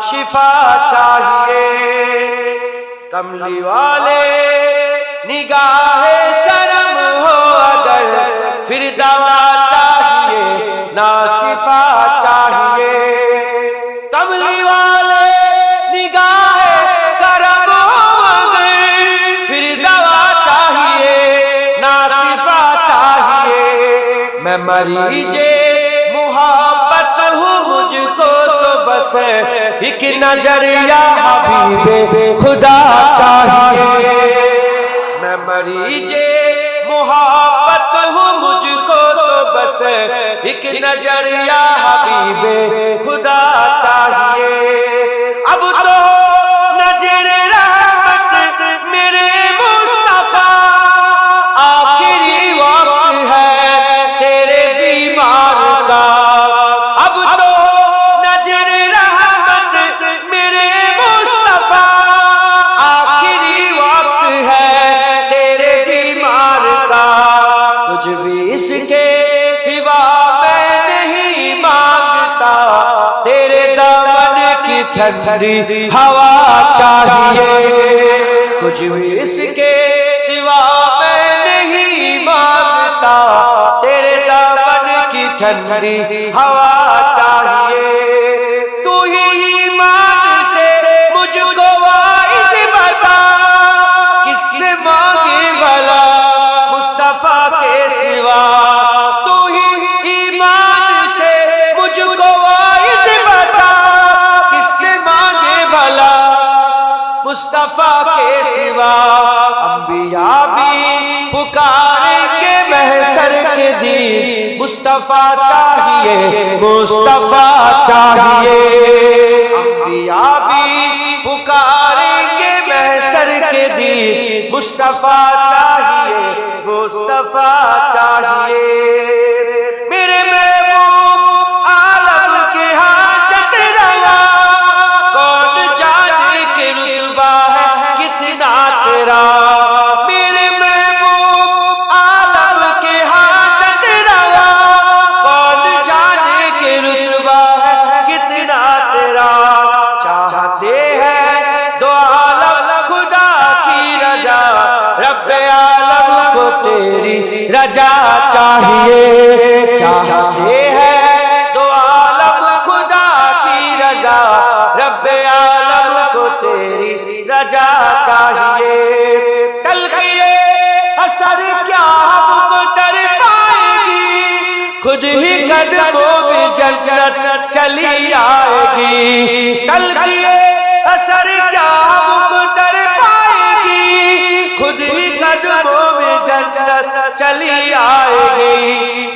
A: शिफा चाहिए। कमली वाले निगाहे करम हो अगर, फिर दवा चाहिए ना शिफा चाहिए। कमली वाले निगाहे करम हो अगर, फिर दवा चाहिए ना शिफा चाहिए। मैं मरीजे मुहब्बत हूँ, मुझको तो बस बस एक नजर या हबीबे खुदा चाहिए। मैं मरीजे मोहब्बत हूँ, मुझको तो बस एक नजर या हबीबे खुदा चाहिए। अब तो नजर रहमत मेरे मुस्तफा, आखिरी वक्त है तेरे बीमार का। अब तो नजर रहमत मेरे मुस्तफा, आखिरी वक्त है तेरे बीमार का। कुछ भी इसके सिवा मैं नहीं मांगता, तेरे दामन की ठंडी हवा चाहिए। कुछ भी इसके सिवा मैं नहीं मांगता, तेरे दामन की ठंडी हवा चाहिए। तू ही ईमान से मुझको वाइज बता, किससे मांगे भला मुस्तफा के सिवा। तू ही ईमान से मुझको वाइज बता, किससे मांगे भला मुस्तफा के सिवा। अंबिया भी पुकारेंगे महशर के दिन, मुस्तफा चाहिए, मुस्तफा चाहिए। अंबिया भी पुकारेंगे महशर के दिन, मुस्तफा चाहिए, मुस्तफा चाहिए। मेरे महबूब आलम के हाजत रवा, कौन जाने के रुतबा है कितना तेरा। मेरे महबूब आलम के हाजत रवा, कौन जाने के रुतबा है कितना तेरा। चाहते हैं दो आलम खुदा की रजा, रब्बे आलम को तेरी रजा चाहिए। चाहते हैं दो आलम खुदा की रजा, रब्बे आलम को तेरी रजा चाहिए। तलखिए असर क्या हमको डर पाएगी, खुद ही कदमों में जन्नत चली आएगी। तलखिए असर क्या हमको डर पाएगी, खुद ही कदमों में जन्नत चली आएगी।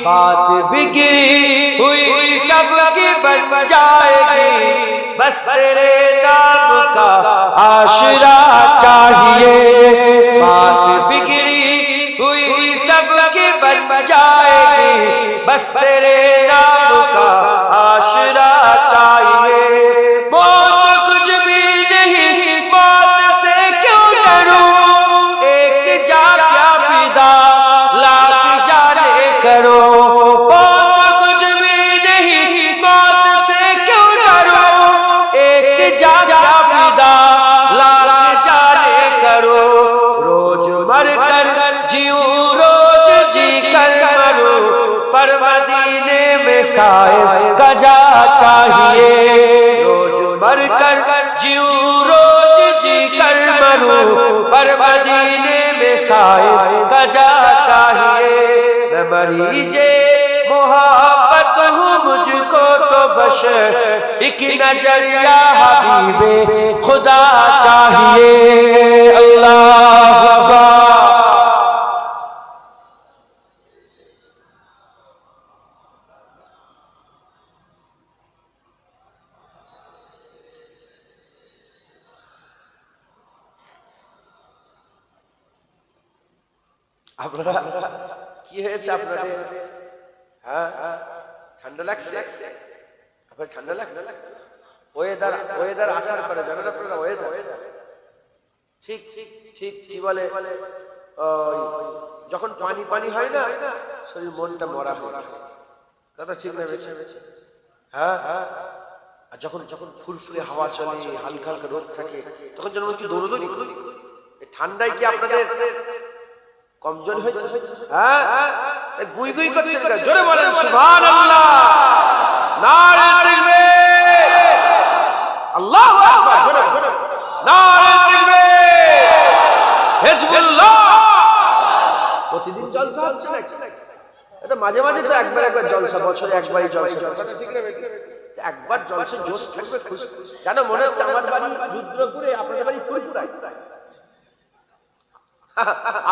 A: बात बिगड़ी हुई सबकी बन जाएगी, बस तेरे नाम का आशरा चाहिए। बात बिगड़ी हुई सबकी बन जाएगी, बस तेरे नाम का आशरा चाहिए। मौत कुछ भी नहीं, मौत से क्यों डरूं, एक जा क्या फिदा लाख जाने करो। मौत कुछ भी नहीं, मौत से क्यों डरूं, एक जा क्या फिदा लाख जाने करो। रोज मर कर जीऊं, रोज जी कर मरूं, पर मदीने में साहिब गजा चाहिए। रोज मर कर जीऊं, रोज जी कर मरूं, पर मदीने में साहिब गजा चाहिए। मैं मरीजे मोहब्बत हूँ, मुझको तो बस एक नजर या हबीबे खुदा चाहिए। अल्लाह अकबर। আপনারা কি হয়েছে আপনাদের? হ্যাঁ, ঠান্ডা লাগছে? আপনার ঠান্ডা লাগছে? ওয়েদার আসার পরে জানেন আপনারা ওয়েদার ঠিক ঠিক ঠিক কি বলে, যখন পানি পানি হয় না, শরীর মনটা মরা হয়ে যায়। কথা ঠিক না বেশি? হ্যাঁ, আর যখন যখন ফুরফুরে হাওয়া চলে, হালকা হালকা রোদ থাকে, তখন যেন একটু দৌড়দৌড়ি। এই ঠান্ডায় কি আপনাদের কমজোর হয়েছে? হ্যাঁ, গুই গুই করছেন, জোরে বলেন সুবহানাল্লাহ, নারে তাকবীর, আল্লাহু আকবার, জোরে নারে তাকবীর, হিজবুল্লাহ। প্রতিদিন জলসা হচ্ছে না, এটা মাঝে মাঝে তো একবার জলসা, বছরে একবারই জলসা, ঠিক না? একবার জলসে জোশ থাকবে, খুশি জানো মনে হচ্ছে আমার বাড়ি রুদ্রপুরে, আপনাদের বাড়ি ফুলপুরায়।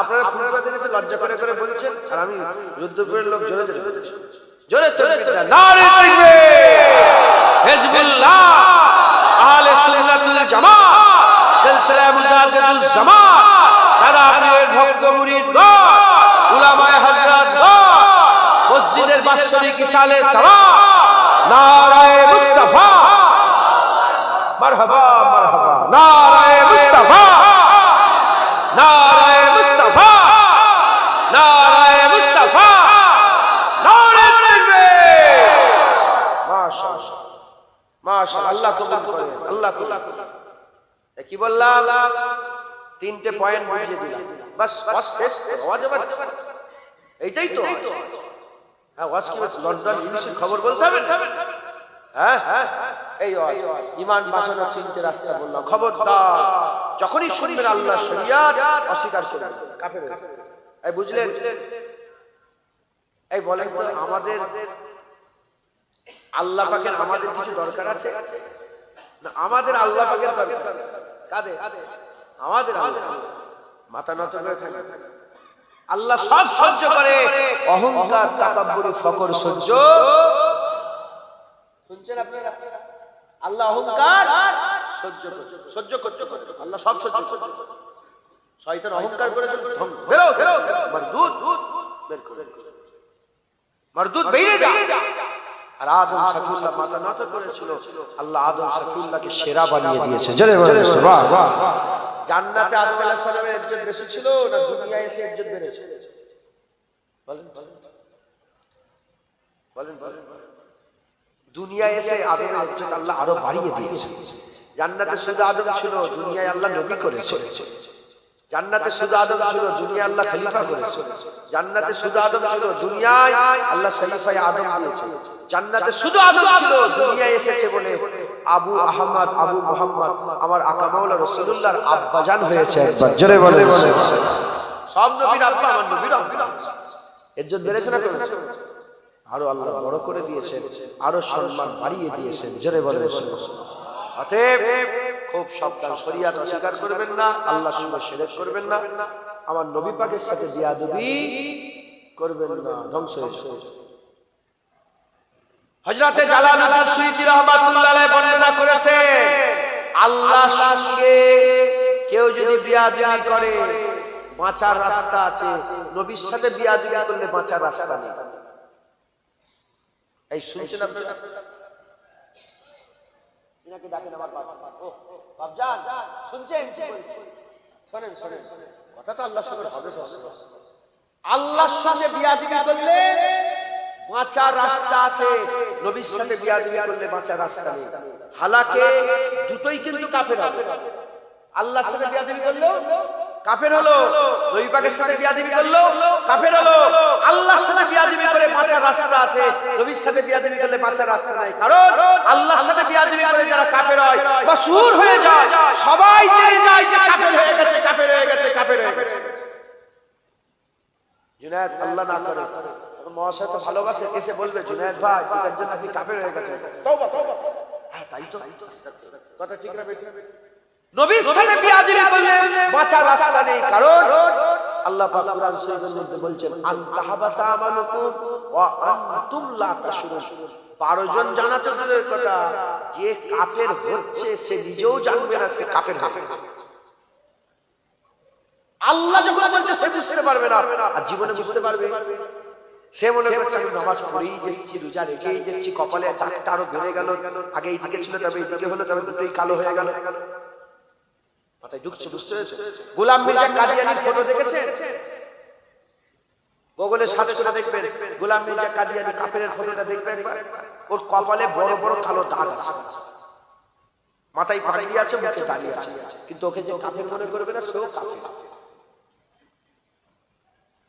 A: আপনারা ফুলের বাজারে এসে লজ্জা করে করে বলছেন, আর আমি রুদ্রপুরের লোক জোরে জোরে বলছি, জোরে জোরে নারে তাকবীর, হিজবুল্লাহ, আহলে সুন্নাতুল জামাত, সিলসিলা মুজাহিদুল জামাত, তারা পীরের ভক্ত মুরিদগণ, উলামায়ে হযরতগণ, মসজিদের বাৎসরিক ইসালে সালাত, নারায়ে মুস্তাফা, মারহাবা মারহাবা, নারায়ে মুস্তাফা, নারায়ে মুস্তাফা, নারায়ে মুস্তাফা, নারে তাকবীর। মাশাআল্লাহ মাশাআল্লাহ, আল্লাহ কবুল করেন, আল্লাহ কবুল করেন। কি বললাম? তিনটে পয়েন্ট বুঝিয়ে দিলাম, বাস বাস শেষ। ওয়াজ আবার এইটাই তো। হ্যাঁ, ওয়াজ কি লন্ডন ইংলিশের খবর বলতে হবে? হ্যাঁ হ্যাঁ, এই ওয়াজ ঈমান বাঁচানোর তিনটে রাস্তা বললাম। খবরদার যখনই শুনবেন আল্লাহ শরিয়াত অস্বীকার করবেন, কাফের হয়ে যাবেন। এই বুঝলেন? এই বলেন তো, আমাদের আল্লাহ পাকের আমাদের কিছু দরকার আছে না? আমাদের আল্লাহ পাকের দরকার। কাদের? আমাদের। মাথা নত করে থাকে। আল্লাহ সব সহ্য করে, অহংকার, তাকাব্বুরি, ফকর সহ্য। শুনছেন আপনারা? আল্লাহ অহংকার সহ্য করছে, সহ্য করতে করতে আল্লাহ সব সহ্য করছে। শয়তান অহংকার করে বেরো বেরো, মারদুদ বের করে, মারদুদ বেরিয়ে যা। আর আদম শফিউল্লাহ মাথা নত করেছিল, আল্লাহ আদম শফিউল্লাহকে সেরা বানিয়ে দিয়েছে। জোরে বলেন সুবহানাল্লাহ। জান্নাতে আদম আলাইহিস সালামের ইজ্জত বেশি ছিল না দুনিয়ায় এসে ইজ্জত বেড়েছে? বলেন বলেন বলেন বলেন। দুনিয়ায় এসে আদমের ইজ্জত আল্লাহ আরো বাড়িয়ে দিয়েছে। জান্নাতে শুধু আদম ছিল, দুনিয়ায় আল্লাহ নবী করেছে। জান্নাতে শুধু আদম ছিল, দুনিয়ায় আল্লাহ খলিফা করেছে। জান্নাতে শুধু আদম ছিল, দুনিয়ায় আল্লাহ সহিফায়ে আদম দিয়েছে। জান্নাতে শুধু আদম ছিল, দুনিয়ায় এসেছে বলে আবু আহমদ, আবু মুহাম্মদ, আমার আকা মাওলা রাসূলুল্লাহর আব্বাজান হয়েছে একবার। জোরে বলে বলে, সব নবীর আব্বা আমার নবীর আব্বা। ইজ্জত বেড়েছে না কমেছে? আরো আল্লাহ বড় করে দিয়েছেন, আরো সম্মান বাড়িয়ে দিয়েছেন। জোরে বলে অতএব খুব সাবধান, শরীয়ত অস্বীকার করবেন না, আল্লাহর সঙ্গে শিরক করবেন না, আমার নবী পাকের সাথে বিয়াদবি করবেন না, ধ্বংস হয়ে যাবে। হযরতে জালালউদ্দিন সুয়ুতী রাহমাতুল্লাহ আলাইহি বর্ণনা করেছেন, আল্লাহর সঙ্গে কেউ যদি বিয়াদবি করে বাঁচার রাস্তা আছে, নবীর সাথে বিয়াদবি করলে বাঁচার রাস্তা নেই। এই শুনছেন আপনারা? ইনাকে ডাকেন আমার বাবা। ও বাপজান, শুনছেন? শোনেন শোনেন, কথা তো আল্লাহর সঙ্গে হবে। আল্লাহর সঙ্গে বিয়াদবি করলে বাঁচার রাস্তা আছে, নবীর সাথে বিয়াদবি করলে বাঁচার রাস্তা নেই। হালাকে দুটোই কিন্তু কাফের হবে। আল্লাহর সাথে বিয়াদবি করলো কাফের হলো, নবী পাকের সাথে বিয়াদবি করলো কাফের হলো। আল্লাহর সাথে বিয়াদবি করে বাঁচার রাস্তা আছে, নবীর সাথে বিয়াদবি করলে বাঁচার রাস্তা নাই। কারণ আল্লাহর সাথে বিয়াদবি করে যারা কাফের হয়, মাশহুর হয়ে যায়, সবাই জেনে যায় যে কাফের হয়ে গেছে, কাফের হয়ে গেছে, কাফের হয়ে গেছে। জুনায়েদ আল্লাহ না করে মহাশয় তো ভালোবাসে, এসে বলবে জুনায়েদ ভাই এটার জন্য আপনি কাফের হয়ে গেছে। তওবা তওবা। হ্যাঁ তাই তো, কথা ঠিক না বেঠিক? নবীর সাথে বিয়াদবি করলে বাঁচার রাস্তা নেই। কারণ আল্লাহ পাক কুরআন শরীফের মধ্যে বলছেন, আনতাহাবাতা আমানুকুম ওয়া আনতুম লা তাশউরুন। 12 জন জানাতে দূরের কথা, যে কাফের হচ্ছে সে নিজেও জানবে না সে কাফের হবে। আল্লাহ যখন বলছে সে বুঝতে পারবে না, আর জীবনে বুঝতে পারবে। সে মনে করছে আমি নামাজ পড়েই যাচ্ছি, রোজা রেখেই যাচ্ছি, কপালে দাগটা আরো বেড়ে গেল, আগে এইদিকে ছিল তবে এইদিকে হলো, তবে দুটোই কালো হয়ে গেল। মাথায় ঢুকছে, বুঝতে পেরেছে? গোলাম মির্জা কাদিয়ানির ফটো দেখেছেন? গুগলে সার্চ করে দেখবেন, গোলাম মির্জা কাদিয়ানি কাফেরের ফটোটা দেখবেন একবার। ওর কপালে বড় বড় কালো দাগ আছে, মাথায় পাগড়ি আছে, মুখে দাঁড়িয়ে আছে, কিন্তু ওকে যে কাফের মনে করবে না, সেও কাফের।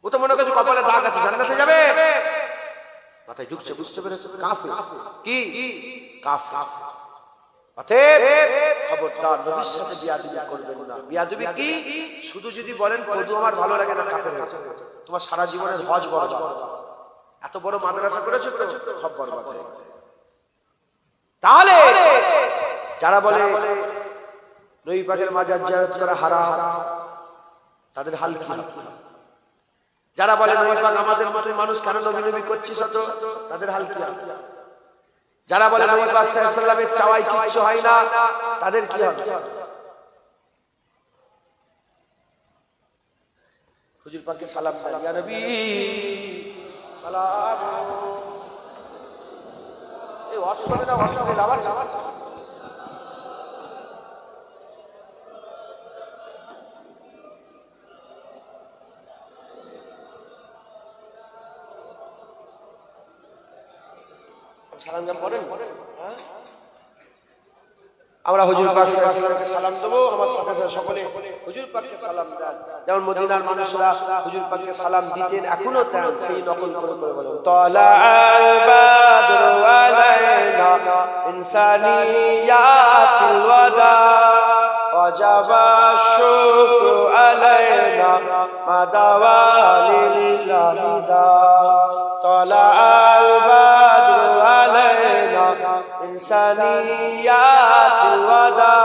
A: ও তো মনে করছে কপালে দাগ আছে, জান্নাতে যাবে। মাথায় ঢুকছে, বুঝতে পেরেছে? কাফের। কি কাফের? অতএব খবরদার, নবীর সাথে বিয়াদবি করবেন না। বিয়াদবি কি? শুধু যদি বলেন কদু আমার ভালো লাগে না, কাফের হয়ে যাবে। তোমার সারা জীবনের হজ বরবাদ। এত বড় মাদ্রাসা করেছো তো, সব বরবাদ হয়ে গেল। তাহলে যারা বলে নবী পাকের মাজার জিয়ারত করা হারাম, তাদের হাল কি? যারা বলে নবী পাক আমাদের মতো মানুষ কেন নবী নবী করছিস অত, তাদের হাল কি? যারা বলে নবী পাক সাল্লাল্লাহু আলাইহি ওয়াসাল্লামের চাওয়াই কিচ্ছু হয় না, তাদের কি হবে? হুজুর পাককে সালাম দেন, ইয়া নবী সালাম। এই অসুবিধা আবার সালাম পড়েন। আমরা হুজুর পাক সাল্লাল্লাহু আলাইহি ওয়াসাল্লামকে সালাম দেব, আমার সাথে সাথে সকলে হুজুর পাককে সালাম দেন। যেমন মদিনার মানুষরা হুজুর পাককে সালাম দিতেন, এখনো দেন, সেই নকল করে বলেন তালাল বাদরু আলাইনা ইনসানিয়াতিল ওয়াদা ওয়াজাবা শুকরু আলাইনা মাদাওয়ালিল্লাহি দা তালাল বাদরু আলাইনা ইনসানিয়াতিল ওয়াদা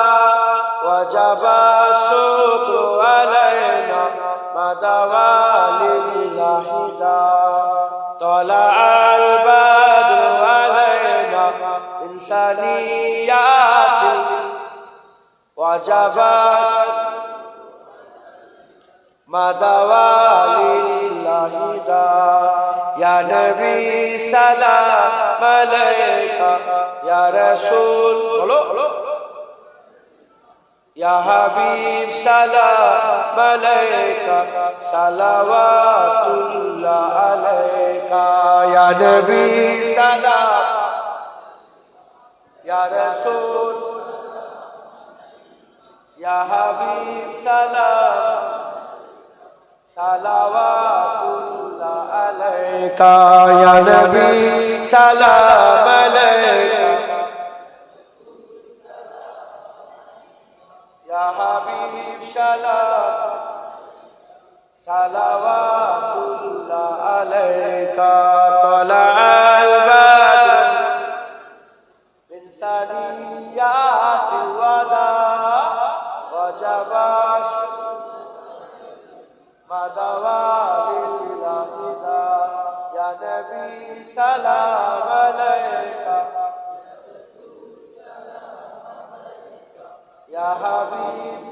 A: ওয়াজাবা শুকরু আলাইনা মাদাওয়ালিল্লাহি দা তালাল বাদরু আলাইনা ইনসানিয়াতিল ওয়াজাবা মাদাওয়ালিল্লাহি দা ইয়া নবী সালাম আলাইকা ইয়া রাসূল বলো ইয়া হাবিব সালাম আলাইকা সালাওয়াতুল্লাহ আলাইকা ইয়া নবী সালাম ইয়া রাসূল ইয়া হাবিব সালাম সালাওয়াতুল্লাহ আলাইকা ইয়া নবী সালাম আলাইকা ইয়া হাবিব সালাম সালাওয়াতুল্লাহ আলাইকা তালাল বাদর মিন সানিয়াতিল ওয়াদা ওয়াজাবা মাদাওয়ালিল্লাহি দা ইয়া নবী সালাম আলাইকা ইয়া হাবিব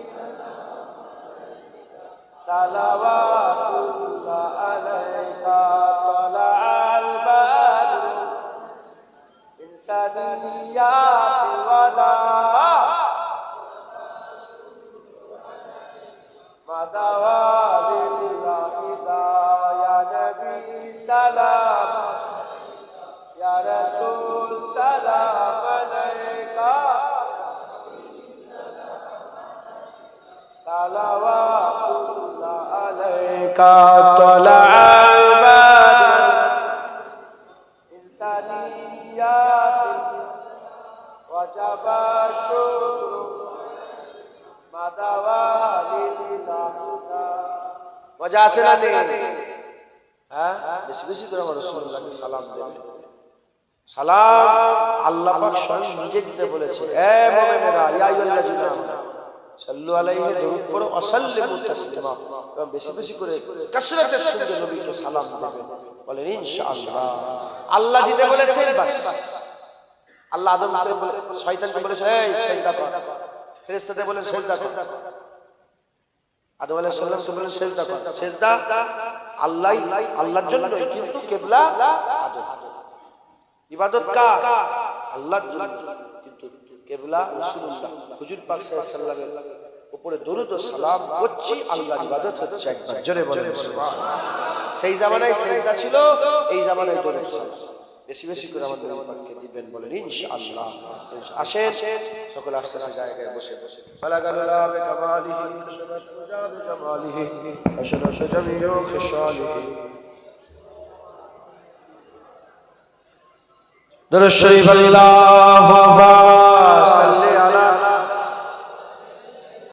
A: সালাওয়াতুল্লাহ আলাইকা তালাল বাদরু মিন সানিয়াতিল ওয়াদা মাদাওয়ালিল্লাহি দা ইয়া নবী সালাম ইয়া রাসূল সালাম আলাইকা সালাওয়াতুল্লাহ আলাইকা তালাল বাদর ইনসানিয়াতিল ওয়াজাবা শুকরু মাদাওয়ালিল্লাহি দা। মজা আছে না? হ্যাঁ, বেশি বেশি করে আমার রাসূলুল্লাহকে সালাম দেবেন। সালাম আল্লাহ পাক স্বয়ং নিজে দিতে বলেছে, এ মুমিনেরা ইয়া আইয়ুহাল্লাযিনা আমানু সাল্লু আলাইহি দরুদ পড়ো ওয়াসাল্লিমু তাসলিমা। এবং বেশি বেশি করে কাসরাতের সঙ্গে নবীকে সালাম দেবেন। বলেন ইনশাআল্লাহ। আল্লাহ দিতে বলেছেন, বাস। আল্লাহ আদমকে শয়তানকে বলেছে এই সিজদা কর, ফেরেশতাদের বলেন সিজদা কর, আদম আলাইহিস সালামকে বলেন সিজদা কর। সিজদা আল্লাহর জন্য, কিন্তু কিবলা আদম। ইবাদত কার? আল্লাহর জন্য, কিন্তু কিবলা রাসূলুল্লাহ হুজুর পাক সাল্লাল্লাহু আলাইহি ওয়াসাল্লামের উপরে দরুদ ও সালাম করছি, আল্লাহর ইবাদত হচ্ছে। একবার জোরে বলেন সুবহানাল্লাহ। সেই জামানায় সিজদা ছিল, এই জামানায় দরুদ সালাম। বেশি বেশি করে আমাদের পাককে দিবেন, বলেন ইনশাআল্লাহ। আসেন সকল আস্তে আস্তে জায়গায় বসে বসে ফালাগাল্লাহ বিকামালিহি কাশাবাতুজাদু জামালিহি আশরাশু জামিউ খিসালিহি। দরুদ শরীফ আল্লাহুম্মা